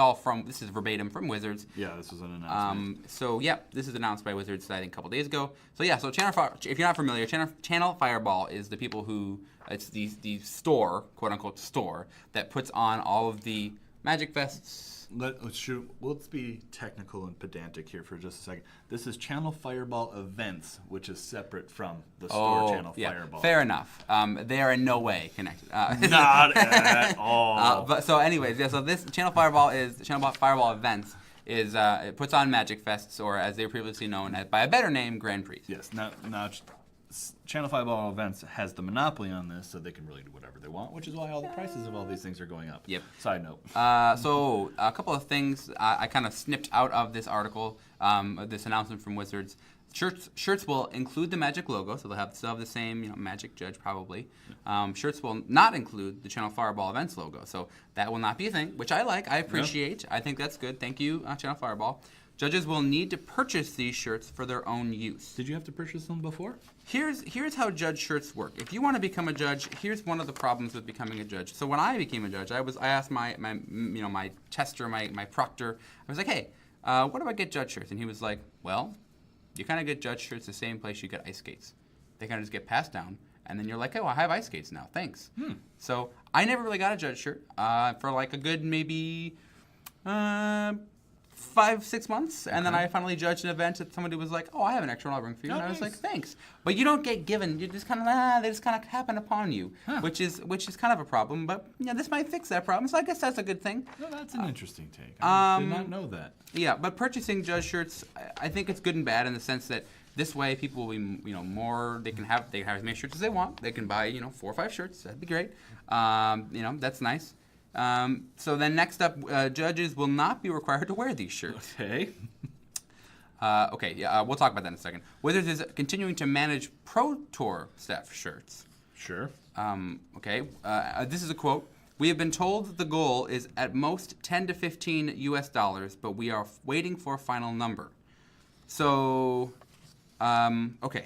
is verbatim from Wizards. Yeah, this was an announcement. So this is announced by Wizards, I think, a couple days ago. So yeah, so if you're not familiar, Channel Fireball is the people who it's the store, quote unquote store, that puts on all of the Magic Fests. Let's be technical and pedantic here for just a second. This is Channel Fireball Events, which is separate from the store Channel Fireball. Fair enough. They are in no way connected. Not at all. But so, anyways, yeah. So this Channel Fireball Events is it puts on Magic Fests, or as they were previously known as by a better name, Grand Prix. Yes. Now Channel Fireball Events has the monopoly on this, so they can really do whatever they want, which is why all the prices of all these things are going up. Yep. Side note. So a couple of things I kind of snipped out of this article, this announcement from Wizards. Shirts will include the Magic logo, so they'll still have the same, Magic Judge probably. Shirts will not include the Channel Fireball Events logo, so that will not be a thing, which I like, I appreciate. I think that's good. Thank you, Channel Fireball. Judges will need to purchase these shirts for their own use. Did you have to purchase them before? Here's how judge shirts work. If you want to become a judge, here's one of the problems with becoming a judge. So when I became a judge, I asked my tester, my proctor. I was like, hey, what do I get judge shirts? And he was like, well, you kind of get judge shirts the same place you get ice skates. They kind of just get passed down, and then you're like, oh, I have ice skates now. Thanks. So I never really got a judge shirt for like a good maybe 5-6 months, and then I finally judged an event that somebody was like, "Oh, I have an extra one I'll bring for you," and I was like, "Thanks." But you don't get given; you just kind of they just kind of happen upon you, which is kind of a problem. But this might fix that problem, so I guess that's a good thing. No, that's an interesting take. I did not know that. Yeah, but purchasing judge shirts, I think it's good and bad in the sense that this way people will be more. They can have as many shirts as they want. They can buy 4 or 5 shirts. That'd be great. That's nice. So then next up, judges will not be required to wear these shirts. Okay. We'll talk about that in a second. Wizards is continuing to manage Pro Tour staff shirts. Sure. This is a quote. We have been told that the goal is at most $10 to $15 US, but we are waiting for a final number. So, okay.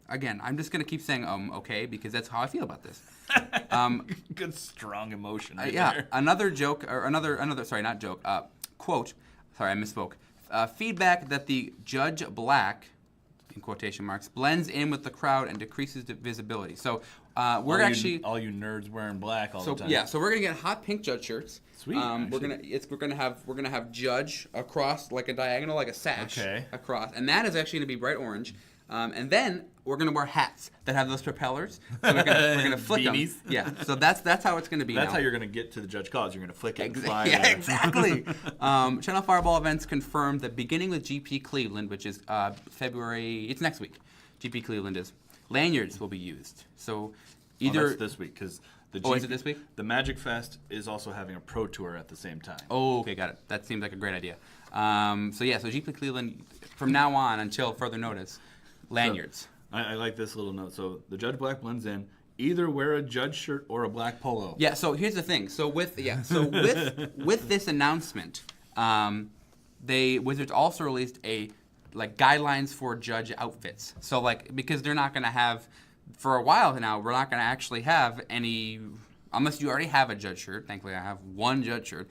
Again, I'm just going to keep saying okay, because that's how I feel about this. Good strong emotion. There. Another joke, or another. Sorry, not joke. Quote. Sorry, I misspoke. Feedback that the Judge Black, in quotation marks, blends in with the crowd and decreases the visibility. So we're all you nerds wearing black all the time. Yeah, so we're gonna get hot pink judge shirts. Sweet. We're gonna have judge across like a diagonal, like a sash across, and that is actually gonna be bright orange. And then we're gonna wear hats that have those propellers. So we're gonna flick them. Yeah. So that's how it's gonna be. That's now. How you're gonna get to the judge calls. You're gonna flick it. And fly Yeah, there. exactly. Channel Fireball Events confirmed that beginning with GP Cleveland, which is February. It's next week. GP Cleveland is lanyards will be used. So either that's this week because is it this week? The Magic Fest is also having a Pro Tour at the same time. Oh, okay, got it. That seems like a great idea. So GP Cleveland from now on until further notice. Lanyards. So, I like this little note. So the Judge Black blends in. Either wear a judge shirt or a black polo. Yeah. So here's the thing. So with this announcement, Wizards also released a like guidelines for judge outfits. So like because they're not going to have for a while now, we're not going to actually have any unless you already have a judge shirt. Thankfully, I have one judge shirt.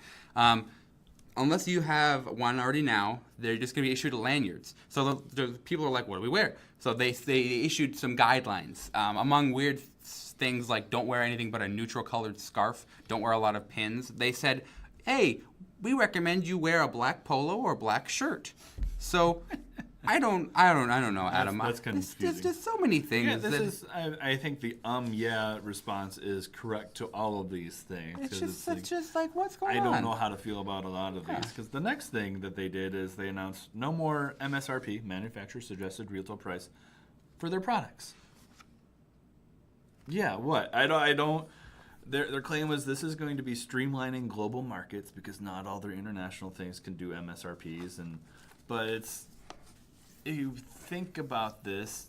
Unless you have one already now, they're just going to be issued lanyards. So the people are like, what do we wear? So they issued some guidelines. Among weird things like don't wear anything but a neutral colored scarf, don't wear a lot of pins. They said, hey, we recommend you wear a black polo or black shirt. So I don't know, Adam. That's confusing. There's just so many things. Yeah, I think the response is correct to all of these things. It's just like what's going on? I don't know how to feel about a lot of these because the next thing that they did is they announced no more MSRP, manufacturer suggested retail price, for their products. Yeah, what? I don't. Their claim was this is going to be streamlining global markets because not all their international things can do MSRPs, but it's. If you think about this,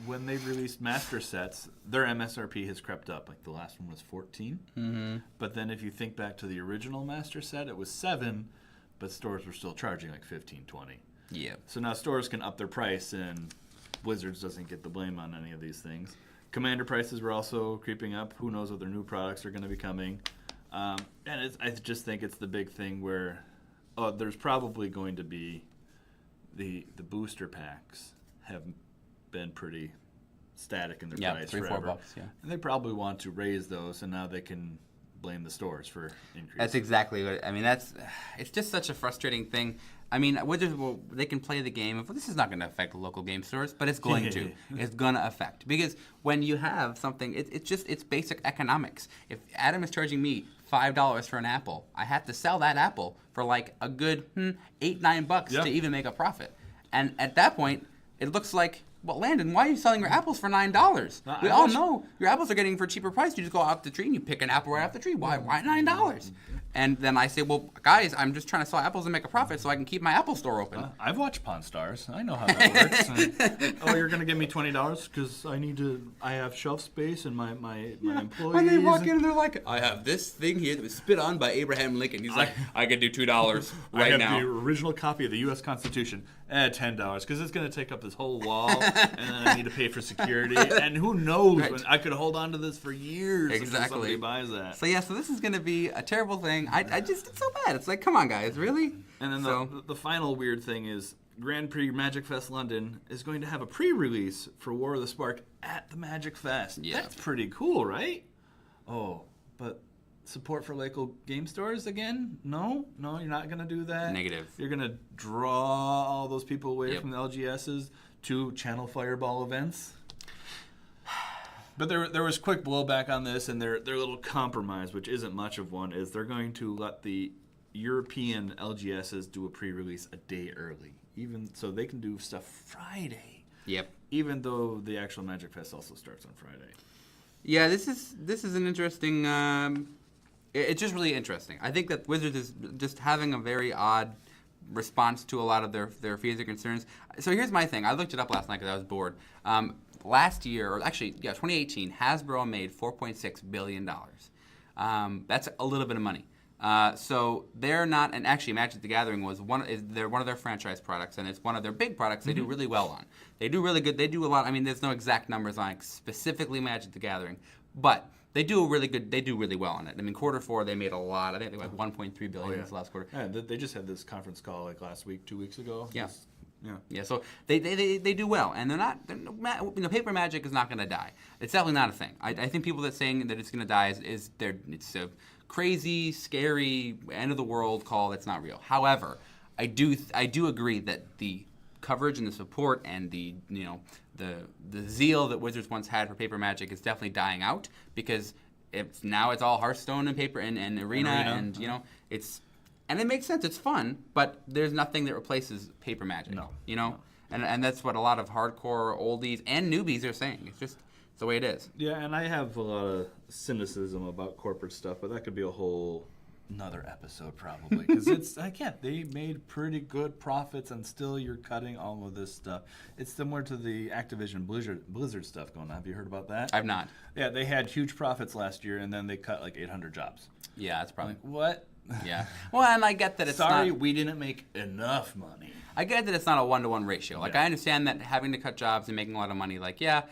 when they've released master sets, their MSRP has crept up. Like the last one was 14. Mm-hmm. But then if you think back to the original master set, it was 7, but stores were still charging like 15, 20. Yeah. So now stores can up their price, and Blizzards doesn't get the blame on any of these things. Commander prices were also creeping up. Who knows what their new products are going to be coming. I just think it's the big thing where there's probably going to be the booster packs have been pretty static in their price forever. $3-4, yeah. And they probably want to raise those, and now they can blame the stores for increasing. That's exactly what I mean. It's just such a frustrating thing. I mean, they can play the game of this is not going to affect local game stores, but it's going to. It's going to affect because when you have something, it's basic economics. If Adam is charging me $5 for an apple, I have to sell that apple for like a good $8-9 to even make a profit. And at that point, it looks like, well, Landon, why are you selling your apples for $9? We all know your apples are getting for a cheaper price. You just go out the tree and you pick an apple right off the tree. Why $9? And then I say, well, guys, I'm just trying to sell apples and make a profit so I can keep my Apple store open. I've watched Pawn Stars. I know how that works. You're going to give me $20 because I have shelf space and my employees. When they walk in and they're like, I have this thing here that was spit on by Abraham Lincoln. He's like, I could do $2 right now. I have the original copy of the U.S. Constitution at $10 because it's going to take up this whole wall and then I need to pay for security. And who knows? Right. I could hold on to this for years if somebody buys that. So this is going to be a terrible thing. It's so bad. It's like, come on, guys, really? And then the final weird thing is Grand Prix Magic Fest London is going to have a pre-release for War of the Spark at the Magic Fest. Yeah. That's pretty cool, right? Oh, but support for local game stores again? No, you're not going to do that. Negative. You're going to draw all those people away from the LGSs to Channel Fireball events. But there was quick blowback on this, and their little compromise, which isn't much of one, is they're going to let the European LGSs do a pre-release a day early, even so they can do stuff Friday. Yep. Even though the actual Magic Fest also starts on Friday. Yeah, this is an interesting. It's just really interesting. I think that Wizards is just having a very odd response to a lot of their fears and concerns. So here's my thing. I looked it up last night because I was bored. Last year, or actually, 2018, Hasbro made $4.6 billion. That's a little bit of money. So they're not, and actually Magic the Gathering they're one of their franchise products, and it's one of their big products they do really well on. They do really good. They do a lot. I mean, there's no exact numbers on specifically Magic the Gathering, but they do really well on it. I mean, Q4 they made a lot. I think they went 1.3 billion this last quarter. Yeah, they just had this conference call like last week, 2 weeks ago. Yeah. Yeah, so they do well, and they're paper magic is not going to die. It's definitely not a thing. I think people that saying that it's going to die it's a crazy, scary, end of the world call that's not real. However, I do agree that the coverage and the support and the zeal that Wizards once had for paper magic is definitely dying out because it's all Hearthstone and paper and Arena and it's. And it makes sense. It's fun, but there's nothing that replaces paper magic. No. And that's what a lot of hardcore oldies and newbies are saying. It's the way it is. Yeah, and I have a lot of cynicism about corporate stuff, but that could be a whole another episode probably. Because they made pretty good profits, and still you're cutting all of this stuff. It's similar to the Activision Blizzard stuff going on. Have you heard about that? I've not. Yeah, they had huge profits last year, and then they cut like 800 jobs. Yeah, that's probably. What? Yeah. Well, and I get that it's Sorry, not. we didn't make enough money. I get that it's not a 1-to-1 ratio. Like Yeah. I understand that having to cut jobs and making a lot of money. Like yeah,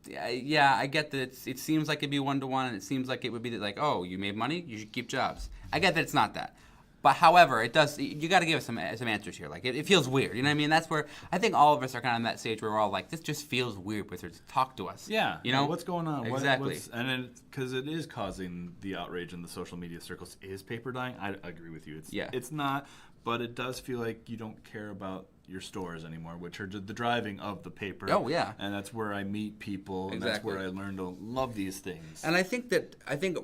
I get that it seems like it'd be 1-to-1, and it seems like it would be that, like, oh, you made money, you should keep jobs. I get that it's not that. But however, it does. You got to give us some answers here. Like it feels weird. You know what I mean? That's where I think all of us are kind of in that stage where we're all like, this just feels weird. Wizards, talk to us. Yeah. You know what's going on? Exactly. And because it is causing the outrage in the social media circles. Is paper dying? I agree with you. It's not. But it does feel like you don't care about your stores anymore, which are the driving of the paper. Oh, yeah. And that's where I meet people, and that's where I learn to love these things. And I think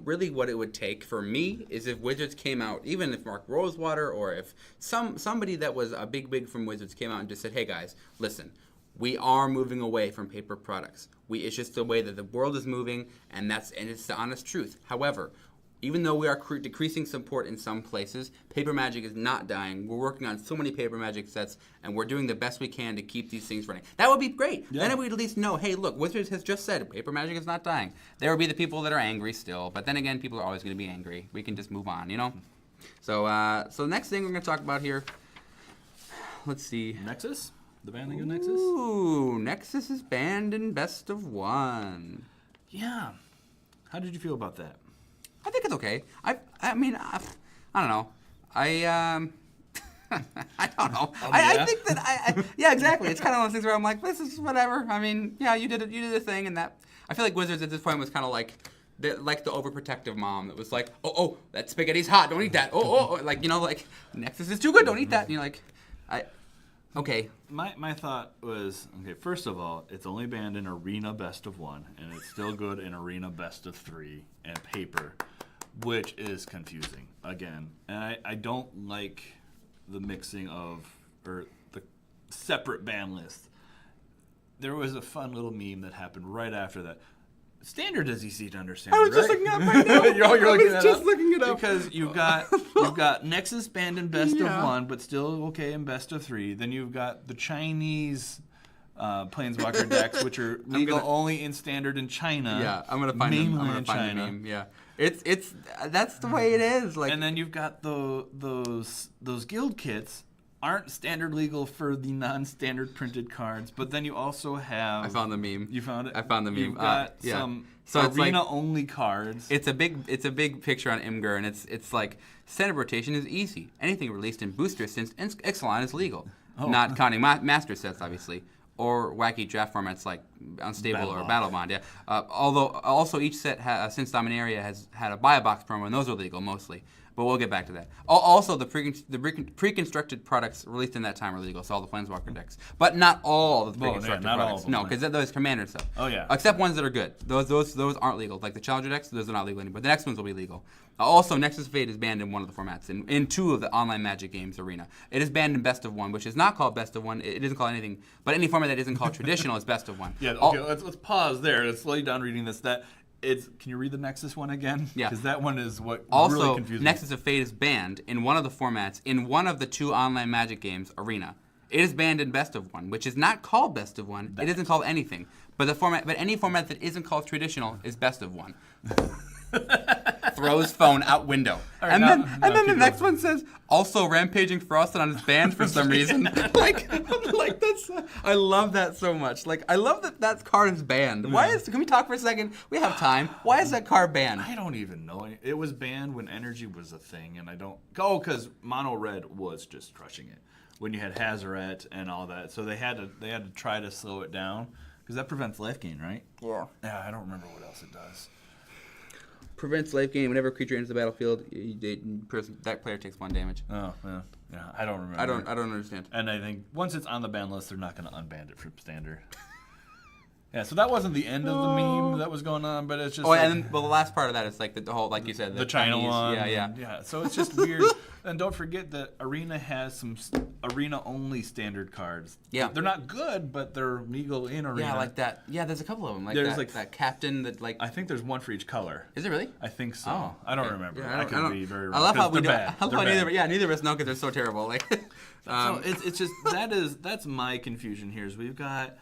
really what it would take for me is if Wizards came out, even if Mark Rosewater or if somebody that was a big from Wizards came out and just said, hey guys, listen, we are moving away from paper products. It's just the way that the world is moving, and it's the honest truth. However, even though we are decreasing support in some places, Paper Magic is not dying. We're working on so many Paper Magic sets, and we're doing the best we can to keep these things running. That would be great. Yeah. Then we'd at least know, hey, look, Wizards has just said Paper Magic is not dying. There will be the people that are angry still, but then again, people are always going to be angry. We can just move on, you know? So the next thing we're going to talk about here, let's see. Nexus? The banning of Nexus? Ooh, Nexus is banned in Best of 1. Yeah. How did you feel about that? I think it's okay. I mean, I don't know. I don't know. I think that yeah, exactly. It's kind of one of those things where I'm like, this is whatever. I mean, yeah, you did a thing, and that. I feel like Wizards at this point was kind of like the overprotective mom that was like, oh, that spaghetti's hot, don't eat that. Oh, like, you know, like Nexus is too good, don't eat that. You know, like, okay. My thought was, okay, first of all, it's only banned in Arena Best of 1, and it's still good in Arena Best of 3 and paper, which is confusing, again. And I don't like the mixing of, or the separate ban list. There was a fun little meme that happened right after that. Standard is easy to understand. I was right? just looking it up right now. Looking it up. Because you've got Nexus banned in Best of 1, but still okay in Best of 3. Then you've got the Chinese Planeswalker decks, which are legal only in Standard in China. Yeah, I'm gonna find them. I'm gonna find the meme. Yeah, it's that's the way it is. Like, and then you've got those guild kits. Aren't standard legal for the non-standard printed cards, but then you also have... I found the meme. You found it? I found the meme. You've got some arena-only cards. It's a big picture on Imgur, and it's like, standard rotation is easy. Anything released in booster since Ixalan is legal. Not counting master sets, obviously, or wacky draft formats like Unstable or Battlebond, yeah. Although, also each set, since Dominaria, has had a buy a box promo, and those are legal mostly. But we'll get back to that. Also, the pre-constructed products released in that time are legal, so all the Planeswalker decks. But not all of the pre-constructed products. No, because those Commander stuff. Oh, yeah. Except ones that are good. Those aren't legal. Like the Challenger decks, those are not legal anymore. The next ones will be legal. Also, Nexus Fate is banned in one of the formats, in 2 of the online Magic games Arena. It is banned in Best of 1, which is not called Best of 1. It isn't called anything. But any format that isn't called traditional is Best of 1. Yeah, okay, let's pause there. Let's slow you down reading this. Can you read the Nexus one again? Yeah. Because that one is what also, really confused me. Nexus of Fate is banned in one of the formats in one of the 2 online Magic games, Arena. It is banned in Best of 1, which is not called Best of 1. It isn't called anything. But any format that isn't called traditional is Best of 1. Throws phone out window. Right, and then the next one says, also Rampaging Frostodon is banned for some reason. like that's, I love that so much. Like, I love that card is banned. Can we talk for a second? We have time. Why is that card banned? I don't even know. It was banned when energy was a thing, and I don't... Oh, because Mono Red was just crushing it. When you had Hazoret and all that. So they had to try to slow it down, because that prevents life gain, right? Yeah. Yeah, I don't remember what else it does. Prevents life gain whenever a creature enters the battlefield. That player takes 1 damage. Oh, yeah. I don't remember. I don't understand. And I think once it's on the ban list, they're not going to unban it from standard. Yeah, so that wasn't the end of the meme that was going on, but it's just. And the last part of that is like the whole, like you said, the China Chinese, one. Yeah. So it's just weird. And don't forget that Arena has some Arena-only standard cards. Yeah. They're not good, but they're legal in Arena. Yeah, like that. Yeah, there's a couple of them. Like there's that captain that like. I think there's one for each color. Is it really? I think so. Oh, I don't remember. Yeah, I could be very wrong. I love how we do. Bad. I love how neither of us know because they're so terrible. Like. So it's just that's my confusion here. Is we've got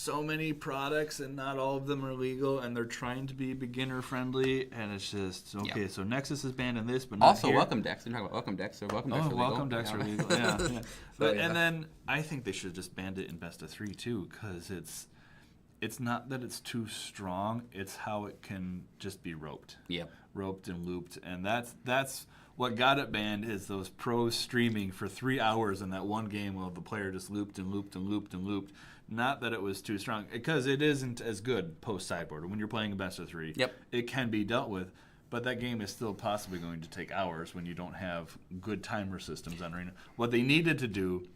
so many products and not all of them are legal, and they're trying to be beginner friendly, and it's just okay. So Nexus is banned in this, but not also here. welcome decks. We're talking about welcome decks. So welcome decks are legal. Welcome decks are legal. Yeah. But and then I think they should have just banned it in best of 3 too, because it's not that it's too strong; it's how it can just be roped. Yep. Roped and looped, and that's what got it banned is those pros streaming for 3 hours in that one game while the player just looped and looped and looped and looped. Not that it was too strong, because it isn't as good post sideboard. When you're playing a best of 3, it can be dealt with, but that game is still possibly going to take hours when you don't have good timer systems on Arena. What they needed to do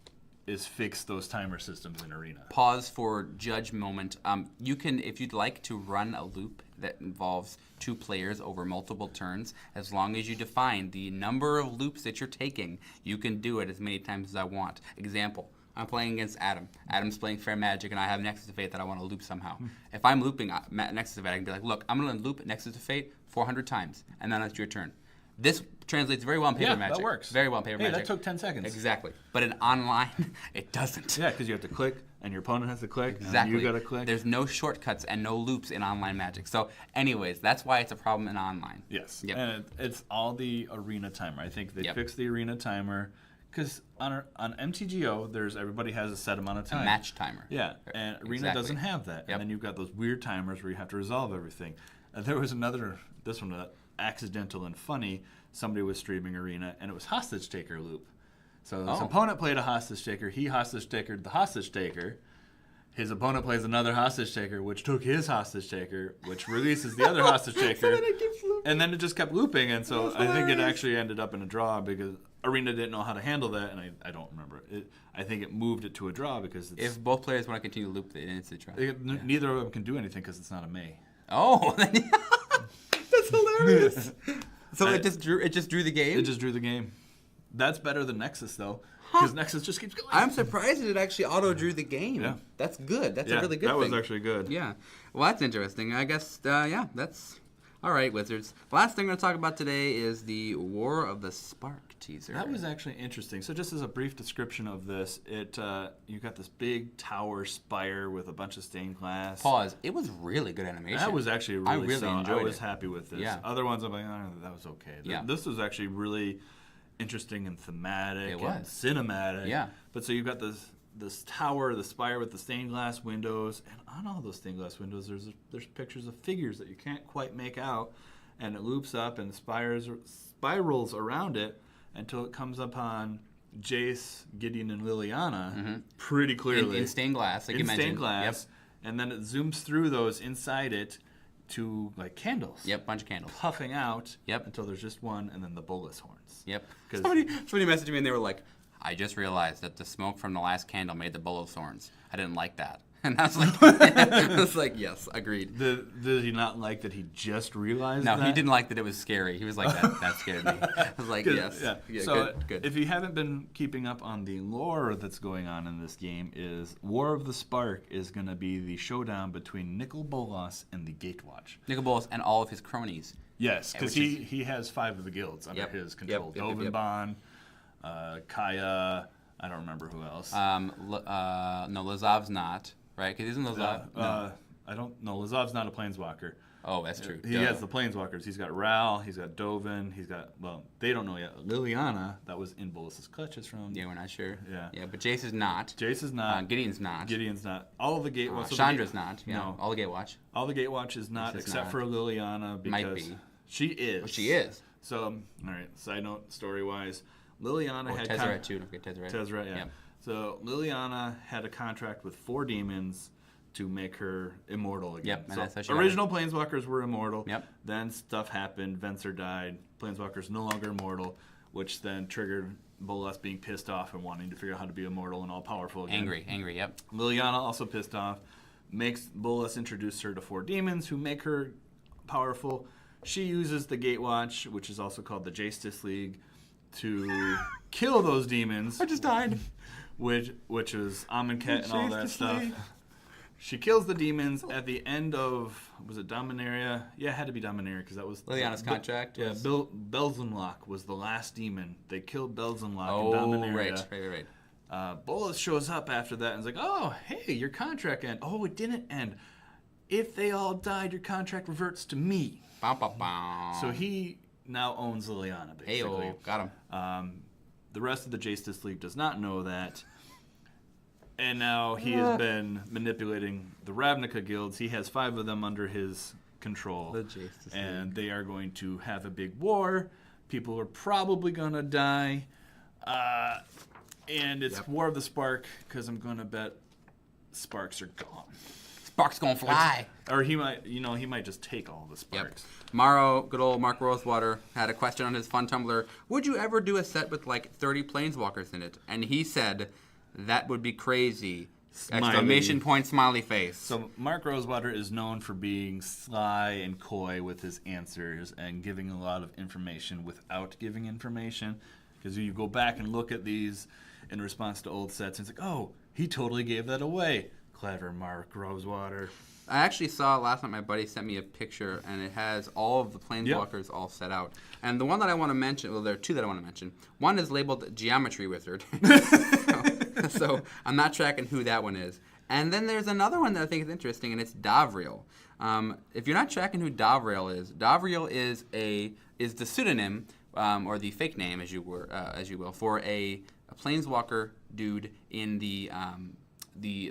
is fix those timer systems in Arena. Pause for judge moment. You can, if you'd like to run a loop that involves 2 players over multiple turns, as long as you define the number of loops that you're taking, you can do it as many times as I want. Example, I'm playing against Adam. Adam's playing Fair Magic, and I have Nexus of Fate that I want to loop somehow. If I'm looping Nexus of Fate, I can be like, look, I'm going to loop Nexus of Fate 400 times, and then it's your turn. This translates very well in paper magic. That works. Very well in paper magic. That took 10 seconds. Exactly. But in online, it doesn't. Yeah, because you have to click, and your opponent has to click, exactly. and you got to click. There's no shortcuts and no loops in online magic. So anyways, that's why it's a problem in online. Yes. Yep. And it's all the Arena timer. I think they fixed the Arena timer. Because on MTGO, everybody has a set amount of time. A match timer. Yeah, and Arena doesn't have that. And then you've got those weird timers where you have to resolve everything. There was this one, accidental and funny. Somebody was streaming Arena, and it was hostage taker loop. So his opponent played a hostage taker. He hostage takered the hostage taker. His opponent plays another hostage taker, which took his hostage taker, which releases the other hostage taker. And then it just kept looping, and so I think it actually ended up in a draw because Arena didn't know how to handle that, and I don't remember it. I think it moved it to a draw because if both players want to continue to loop, it's a draw. Neither of them can do anything because it's not a May. Oh, that's hilarious. So it just drew the game. It just drew the game. That's better than Nexus though, because Nexus just keeps going. I'm surprised that it actually auto drew the game. Yeah, that's good. That's a really good thing. That was actually good. Yeah. Well, that's interesting. I guess. That's. All right, Wizards. The last thing we're going to talk about today is the War of the Spark teaser. That was actually interesting. So just as a brief description of this, you got this big tower spire with a bunch of stained glass. Pause. It was really good animation. That was actually really I really solid. enjoyed it. I was happy with this. Yeah. Other ones I'm like, that was okay. Yeah. This was actually really interesting and thematic and cinematic. Yeah. But so you've got this tower, the spire with the stained glass windows, and on all those stained glass windows, there's pictures of figures that you can't quite make out, and it loops up and spirals around it until it comes upon Jace, Gideon, and Liliana pretty clearly in stained glass, like you mentioned. Stained glass, and then it zooms through those inside it to like candles. Yep, bunch of candles puffing out. Yep, until there's just one, and then the bulbous horns. Yep. Somebody messaged me and they were like, I just realized that the smoke from the last candle made the bullet thorns. I didn't like that. And I was like, yes, agreed. Did he not like that he just realized that? No, he didn't like that it was scary. He was like, that scared me. I was like, yes. Yeah, so good. If you haven't been keeping up on the lore that's going on in this game, is War of the Spark is going to be the showdown between Nicol Bolas and the Gatewatch. Nicol Bolas and all of his cronies. Yes, because he has 5 of the guilds under his control. Dovinban, Kaya, I don't remember who else. No, Lazav's not, right? Because isn't Lazav? No. I don't know. Lazav's not a planeswalker. Oh, that's true. He has the planeswalkers. He's got Ral, he's got Dovin, he's got, they don't know yet. Liliana, that was in Bolas's clutches from. Yeah, we're not sure. Yeah, but Jace is not. Jace is not. Gideon's not. All of the Gatewatch. Chandra's not. Yeah, no. All the Gatewatch. All the Gatewatch is not, except for Liliana, because might be. She is. Oh, she is. So, all right, side note, story-wise, Liliana had... Tezzeret, too. Don't forget Tezzeret. Tezzeret, yeah. Yep. So, Liliana had a contract with 4 demons to make her immortal again. Yep, and that's how she original Planeswalkers were immortal. Yep. Then stuff happened. Venser died. Planeswalkers no longer immortal, which then triggered Bolas being pissed off and wanting to figure out how to be immortal and all-powerful again. Angry, yep. Liliana also pissed off. Makes Bolas introduce her to 4 demons who make her powerful. She uses the Gatewatch, which is also called the Justice League, to kill those demons. I just died. Which is Amonkhet and all that stuff. She kills the demons at the end of, was it Dominaria? Yeah, it had to be Dominaria because that was Liliana's contract. Yeah, Belzenlock was the last demon. They killed Belzenlock in Dominaria. Right. Bolas shows up after that and is like, oh, hey, your contract ended. Oh, it didn't end. If they all died, your contract reverts to me. Bum, bum, bum. So he now owns Liliana, basically. Hey-o, got him. The rest of the Justice League does not know that. And now he has been manipulating the Ravnica guilds. He has 5 of them under his control. The Justice League. And they are going to have a big war. People are probably going to die. And it's War of the Spark, because I'm going to bet sparks are gone. Sparks gonna fly. Or he might just take all the sparks. Yep. Good old Mark Rosewater, had a question on his fun Tumblr. Would you ever do a set with like 30 planeswalkers in it? And he said, that would be crazy. Smiley. Exclamation point, smiley face. So Mark Rosewater is known for being sly and coy with his answers and giving a lot of information without giving information. Because you go back and look at these in response to old sets, and it's like, oh, he totally gave that away. Clever Mark Rosewater. I actually saw last night, my buddy sent me a picture, and it has all of the planeswalkers all set out. And the one that I want to mention, well, there are 2 that I want to mention. One is labeled Geometry Wizard. so I'm not tracking who that one is. And then there's another one that I think is interesting, and it's Davriel. If you're not tracking who Davriel is the pseudonym, or the fake name, as you will, for a planeswalker dude in the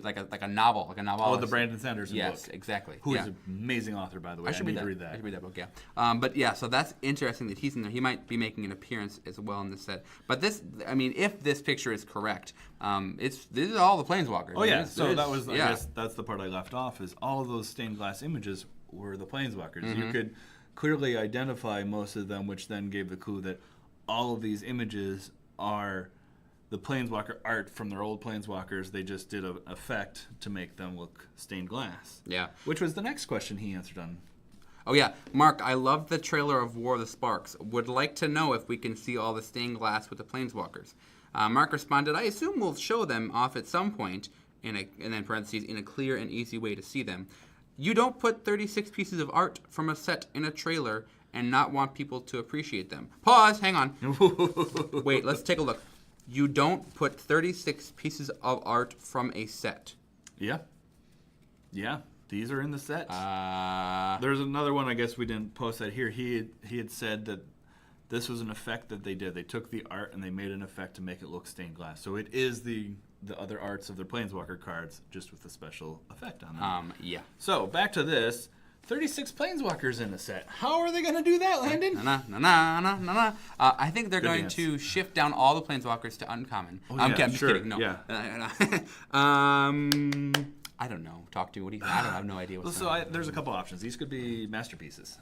like a novel, like a novel. Oh, the Brandon Sanderson book. Yes, exactly. Who is an amazing author, by the way. I should read that. I should read that book, yeah. But yeah, so that's interesting that he's in there. He might be making an appearance as well in this set. But this, I mean, if this picture is correct, these are all the planeswalkers. Oh yeah, so that was, I guess that's the part I left off, is all of those stained glass images were the planeswalkers. Mm-hmm. You could clearly identify most of them, which then gave the clue that all of these images are the planeswalker art from their old planeswalkers. They just did an effect to make them look stained glass. Yeah. Which was the next question he answered on. Oh yeah, Mark, I loved the trailer of War of the Sparks. Would like to know if we can see all the stained glass with the planeswalkers. Mark responded, I assume we'll show them off at some point, and then parentheses, in a clear and easy way to see them. You don't put 36 pieces of art from a set in a trailer and not want people to appreciate them. Pause, hang on. Wait, let's take a look. You don't put 36 pieces of art from a set. Yeah. Yeah, these are in the set. There's another one, I guess we didn't post that here. He had said that this was an effect that they did. They took the art and they made an effect to make it look stained glass. So it is the other arts of their Planeswalker cards, just with a special effect on them. Yeah. So back to this. 36 Planeswalkers in the set. How are they going to do that, Landon? I think they're going to shift down all the Planeswalkers to uncommon. Oh, I'm just sure. kidding. No. Yeah. I don't know. Talk to me. What do you think? I have no idea what's going on. There's a couple options. These could be masterpieces.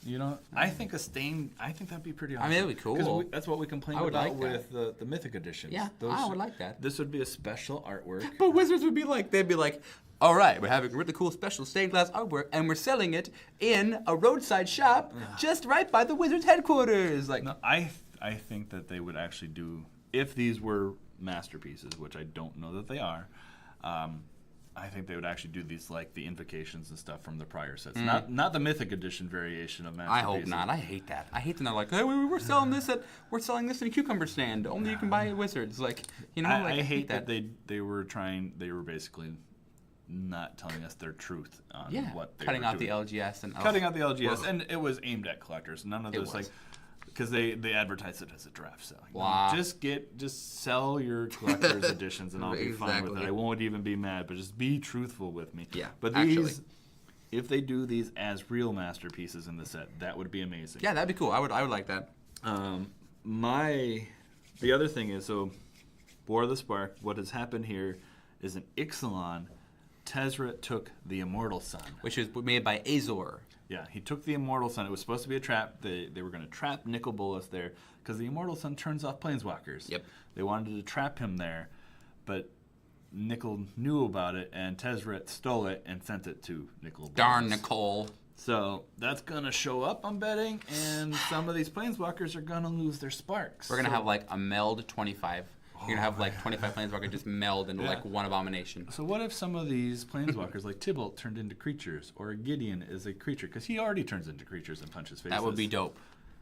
You know, I think that'd be pretty awesome. I mean, that'd be cool. Because that's what we complained about with the Mythic editions. Yeah, I would like that. This would be a special artwork. But Wizards would be like, they'd be like, all right, we're having really cool special stained glass artwork, and we're selling it in a roadside shop just right by the Wizards headquarters. Like, no, I think that they would actually do, if these were masterpieces, which I don't know that they are. I think they would actually do these like the invocations and stuff from the prior sets, not the Mythic Edition variation of masterpieces. I hope not. I hate that. I hate that they're like, hey, we're selling this in a cucumber stand. Only you can buy at Wizards. Like, you know, I hate that they were basically not telling us their truth on what they cutting were out doing. the LGS and cutting out the LGS, and it was aimed at collectors. None of those like. Because they advertise it as a draft sale. Wow. Just sell your collector's editions and I'll be fine with it. I won't even be mad, but just be truthful with me. Yeah. But these, if they do these as real masterpieces in the set, that would be amazing. Yeah, that'd be cool. I would like that. The other thing is, so War of the Spark, what has happened here is an Ixalan. Tezzeret took the Immortal Sun. Which was made by Azor. Yeah, he took the Immortal Sun. It was supposed to be a trap. They were going to trap Nicol Bolas there because the Immortal Sun turns off Planeswalkers. Yep. They wanted to trap him there, but Nicol knew about it, and Tezzeret stole it and sent it to Nicol Bolas. Darn Nicol. So that's going to show up, I'm betting, and some of these Planeswalkers are going to lose their sparks. We're going to have like a meld 25. You're going to have like 25 Planeswalkers just meld into like one abomination. So what if some of these Planeswalkers, like Tybalt, turned into creatures, or Gideon is a creature? Because he already turns into creatures and punches faces. That would be dope.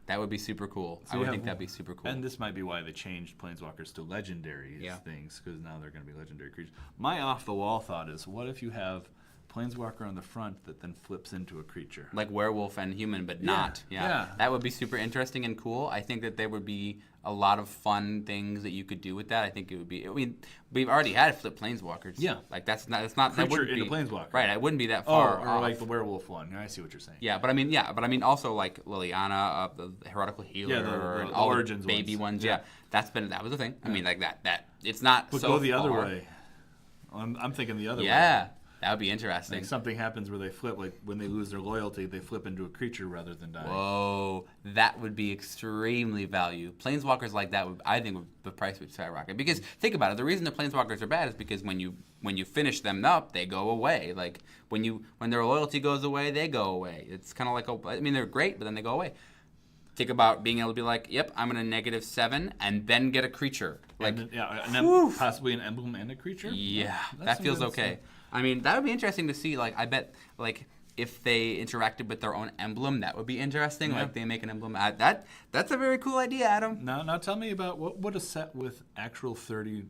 That would be super cool. So I would think that'd be super cool. And this might be why they changed Planeswalkers to legendary Yeah. things, because now they're going to be legendary creatures. My off-the-wall thought is, what if you have Planeswalker on the front that then flips into a creature? Like werewolf and human, but not. Yeah. That would be super interesting and cool. I think that there would be a lot of fun things that you could do with that. I think it would be. I mean, we've already had flip planeswalkers. Yeah. Like that's not. That Creature wouldn't into be Planeswalker. Right. I wouldn't be that far. or off. like the werewolf one. I see what you're saying. Yeah, but I mean, also like Liliana, the heretical healer, the and all Origins the baby ones. Yeah. That was a thing. I mean, like that. It's not. But so go the other far. way. I'm thinking the other way. Yeah, that would be interesting. Like something happens where they flip, like when they lose their loyalty, they flip into a creature rather than die. Whoa, that would be extremely valuable. Planeswalkers like that, I think the price would skyrocket. Because think about it, the reason the planeswalkers are bad is because when you finish them up, they go away. Like when their loyalty goes away, they go away. It's kind of like they're great, but then they go away. Think about being able to be like, yep, I'm in a -7, and then get a creature. Like, and possibly an emblem and a creature. Yeah, that feels okay. I mean, that would be interesting to see. Like, I bet, like, if they interacted with their own emblem, that would be interesting. Yeah. Like, they make an emblem. That's a very cool idea, Adam. Now tell me about what would a set with actual 30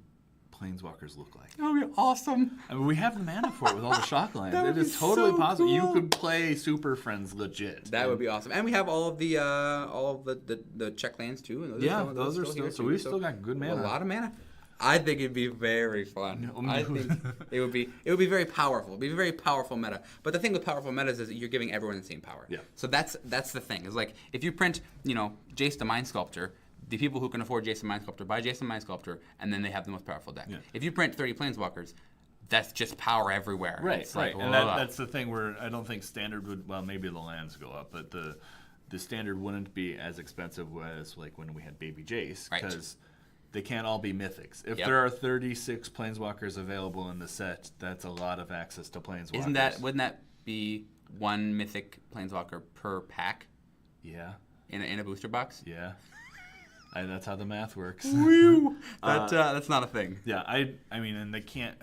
planeswalkers look like? That would be awesome. I mean, we have the mana for it with all the shock lands. That would It is be totally so possible. cool. You could play Super Friends legit. That would be awesome. And we have all of the check lands too. And those are still. So we've still got good mana. A lot of mana. I think it'd be very fun. I think it would be very powerful. It'd be a very powerful meta. But the thing with powerful metas is that you're giving everyone the same power. Yeah. So that's the thing. Is like if you print, Jace the Mind Sculptor, the people who can afford Jace the Mind Sculptor buy Jace the Mind Sculptor, and then they have the most powerful deck. Yeah. If you print 30 planeswalkers, that's just power everywhere. Right, It's right. like, And that's the thing where I don't think standard would. Well, maybe the lands go up, but the standard wouldn't be as expensive as like when we had Baby Jace, Right. because they can't all be mythics. If Yep. there are 36 planeswalkers available in the set, that's a lot of access to planeswalkers. Wouldn't that be one mythic planeswalker per pack Yeah, in a booster box? yeah. That's how the math works. Woo! That's not a thing. Yeah, I mean, and they can't.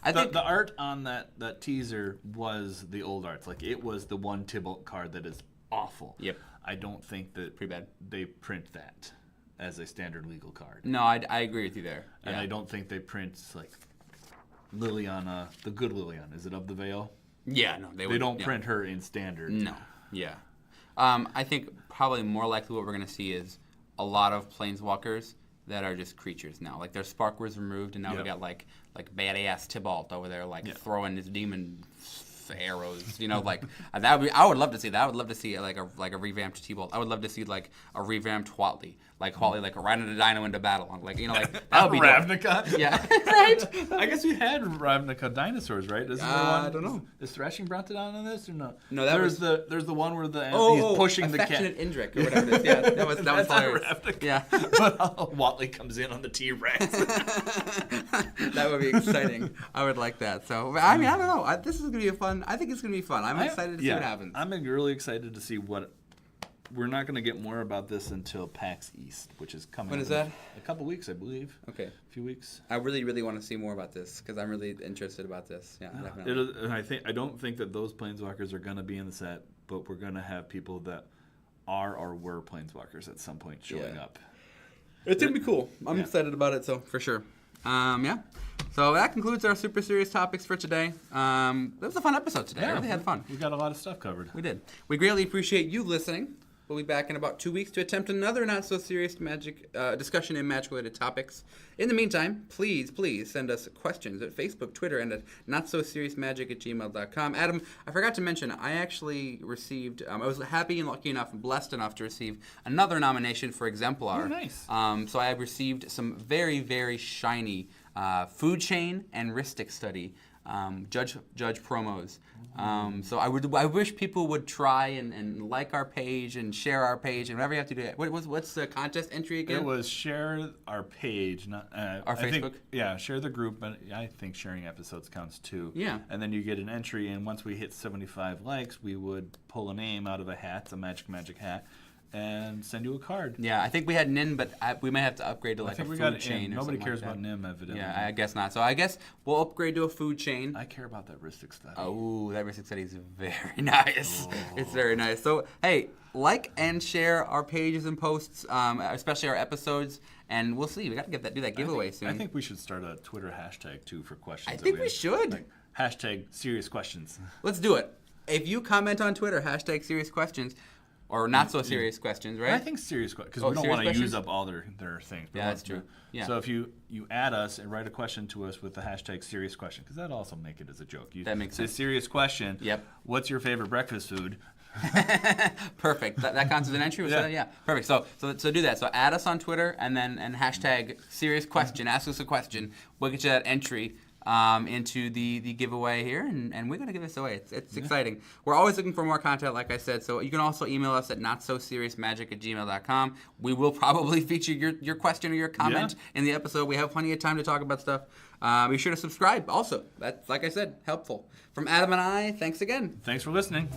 I think The art on that teaser was the old arts. Like, it was the one Tybalt card that is awful. Yep. I don't think that Pretty bad. they print that as a standard legal card. No, I agree with you there. And Yeah. I don't think they print, like, Liliana, the good Liliana. Is it of the Veil? Yeah, no, They don't print her in standard. No, yeah. I think probably more likely what we're going to see is a lot of planeswalkers that are just creatures now. Like their spark was removed, and now we Yeah. got like badass Tybalt over there, like throwing his demon arrows. Like that would be. I would love to see that. I would love to see like a revamped Tybalt. I would love to see like a revamped Huatli, like riding a dino into battle. Like that would be dope. Ravnica? Yeah, right. I guess we had Ravnica dinosaurs, right? Isn't there one? I don't know. Is Thrashing brought it on in this or no? No, that there's was- the's the one where he's pushing the cat. affectionate Indrik or whatever it is. Yeah, that was That's not hilarious. Ravnica. Yeah. But Huatli comes in on the T-Rex. That would be exciting. I would like that. So, I mean, I don't know. This is going to be fun. I think it's going to be fun. I'm excited to see what happens. I'm really excited to see what. We're not going to get more about this until PAX East, which is coming. When is up in that? A couple weeks, I believe. Okay. A few weeks. I really, really want to see more about this because I'm really interested about this. Yeah, definitely. And I don't think that those planeswalkers are going to be in the set, but we're going to have people that are or were planeswalkers at some point showing up. It's going to be cool. I'm Yeah. excited about it, so for sure. Yeah. So that concludes our super serious topics for today. It was a fun episode today. I really had fun. We got a lot of stuff covered. We did. We greatly appreciate you listening. We'll be back in about 2 weeks to attempt another not-so-serious magic discussion in magic-related topics. In the meantime, please send us questions at Facebook, Twitter, and at notsoseriousmagic@gmail.com. Adam, I forgot to mention, I actually received, I was happy and lucky enough and blessed enough to receive another nomination for Exemplar. Oh, nice. So I have received some very, very shiny food chain and Ristic study judge promos. So I wish people would try and like our page and share our page and whatever you have to do. What's the contest entry again? It was share our page, not Our I think- Facebook? yeah, share the group, but I think sharing episodes counts too. Yeah. And then you get an entry, and once we hit 75 likes, we would pull a name out of a hat, a magic hat, and send you a card. Yeah, I think we had Nin, but we may have to upgrade to I like a think we food got chain. Nim. Or Nobody something cares like about that. Nim, evidently. Yeah, I guess not. So I guess we'll upgrade to a food chain. I care about that Ristic study. Oh, that Ristic study is very nice. It's very nice. So, hey, like and share our pages and posts, especially our episodes, and we'll see. We got to do that giveaway soon. I think we should start a Twitter hashtag, too, for questions. I think we should. Like, hashtag serious questions. Let's do it. If you comment on Twitter, hashtag serious questions, or not so serious questions, right? I think serious questions, because we don't want to use up all their things. Yeah, that's true. Yeah. So if you add us and write a question to us with the hashtag serious question, because that'll also make it as a joke. That makes sense. Serious question. Yep. What's your favorite breakfast food? Perfect. That counts as an entry? Yeah. Perfect. So do that. So add us on Twitter and hashtag serious question. Ask us a question. We'll get you that entry into the giveaway here, and we're going to give this away. It's exciting. We're always looking for more content, like I said, so you can also email us at notsoseriousmagic@gmail.com. We will probably feature your question or your comment in the episode. We have plenty of time to talk about stuff. Be sure to subscribe also. That's, like I said, helpful. From Adam and I, thanks again. Thanks for listening.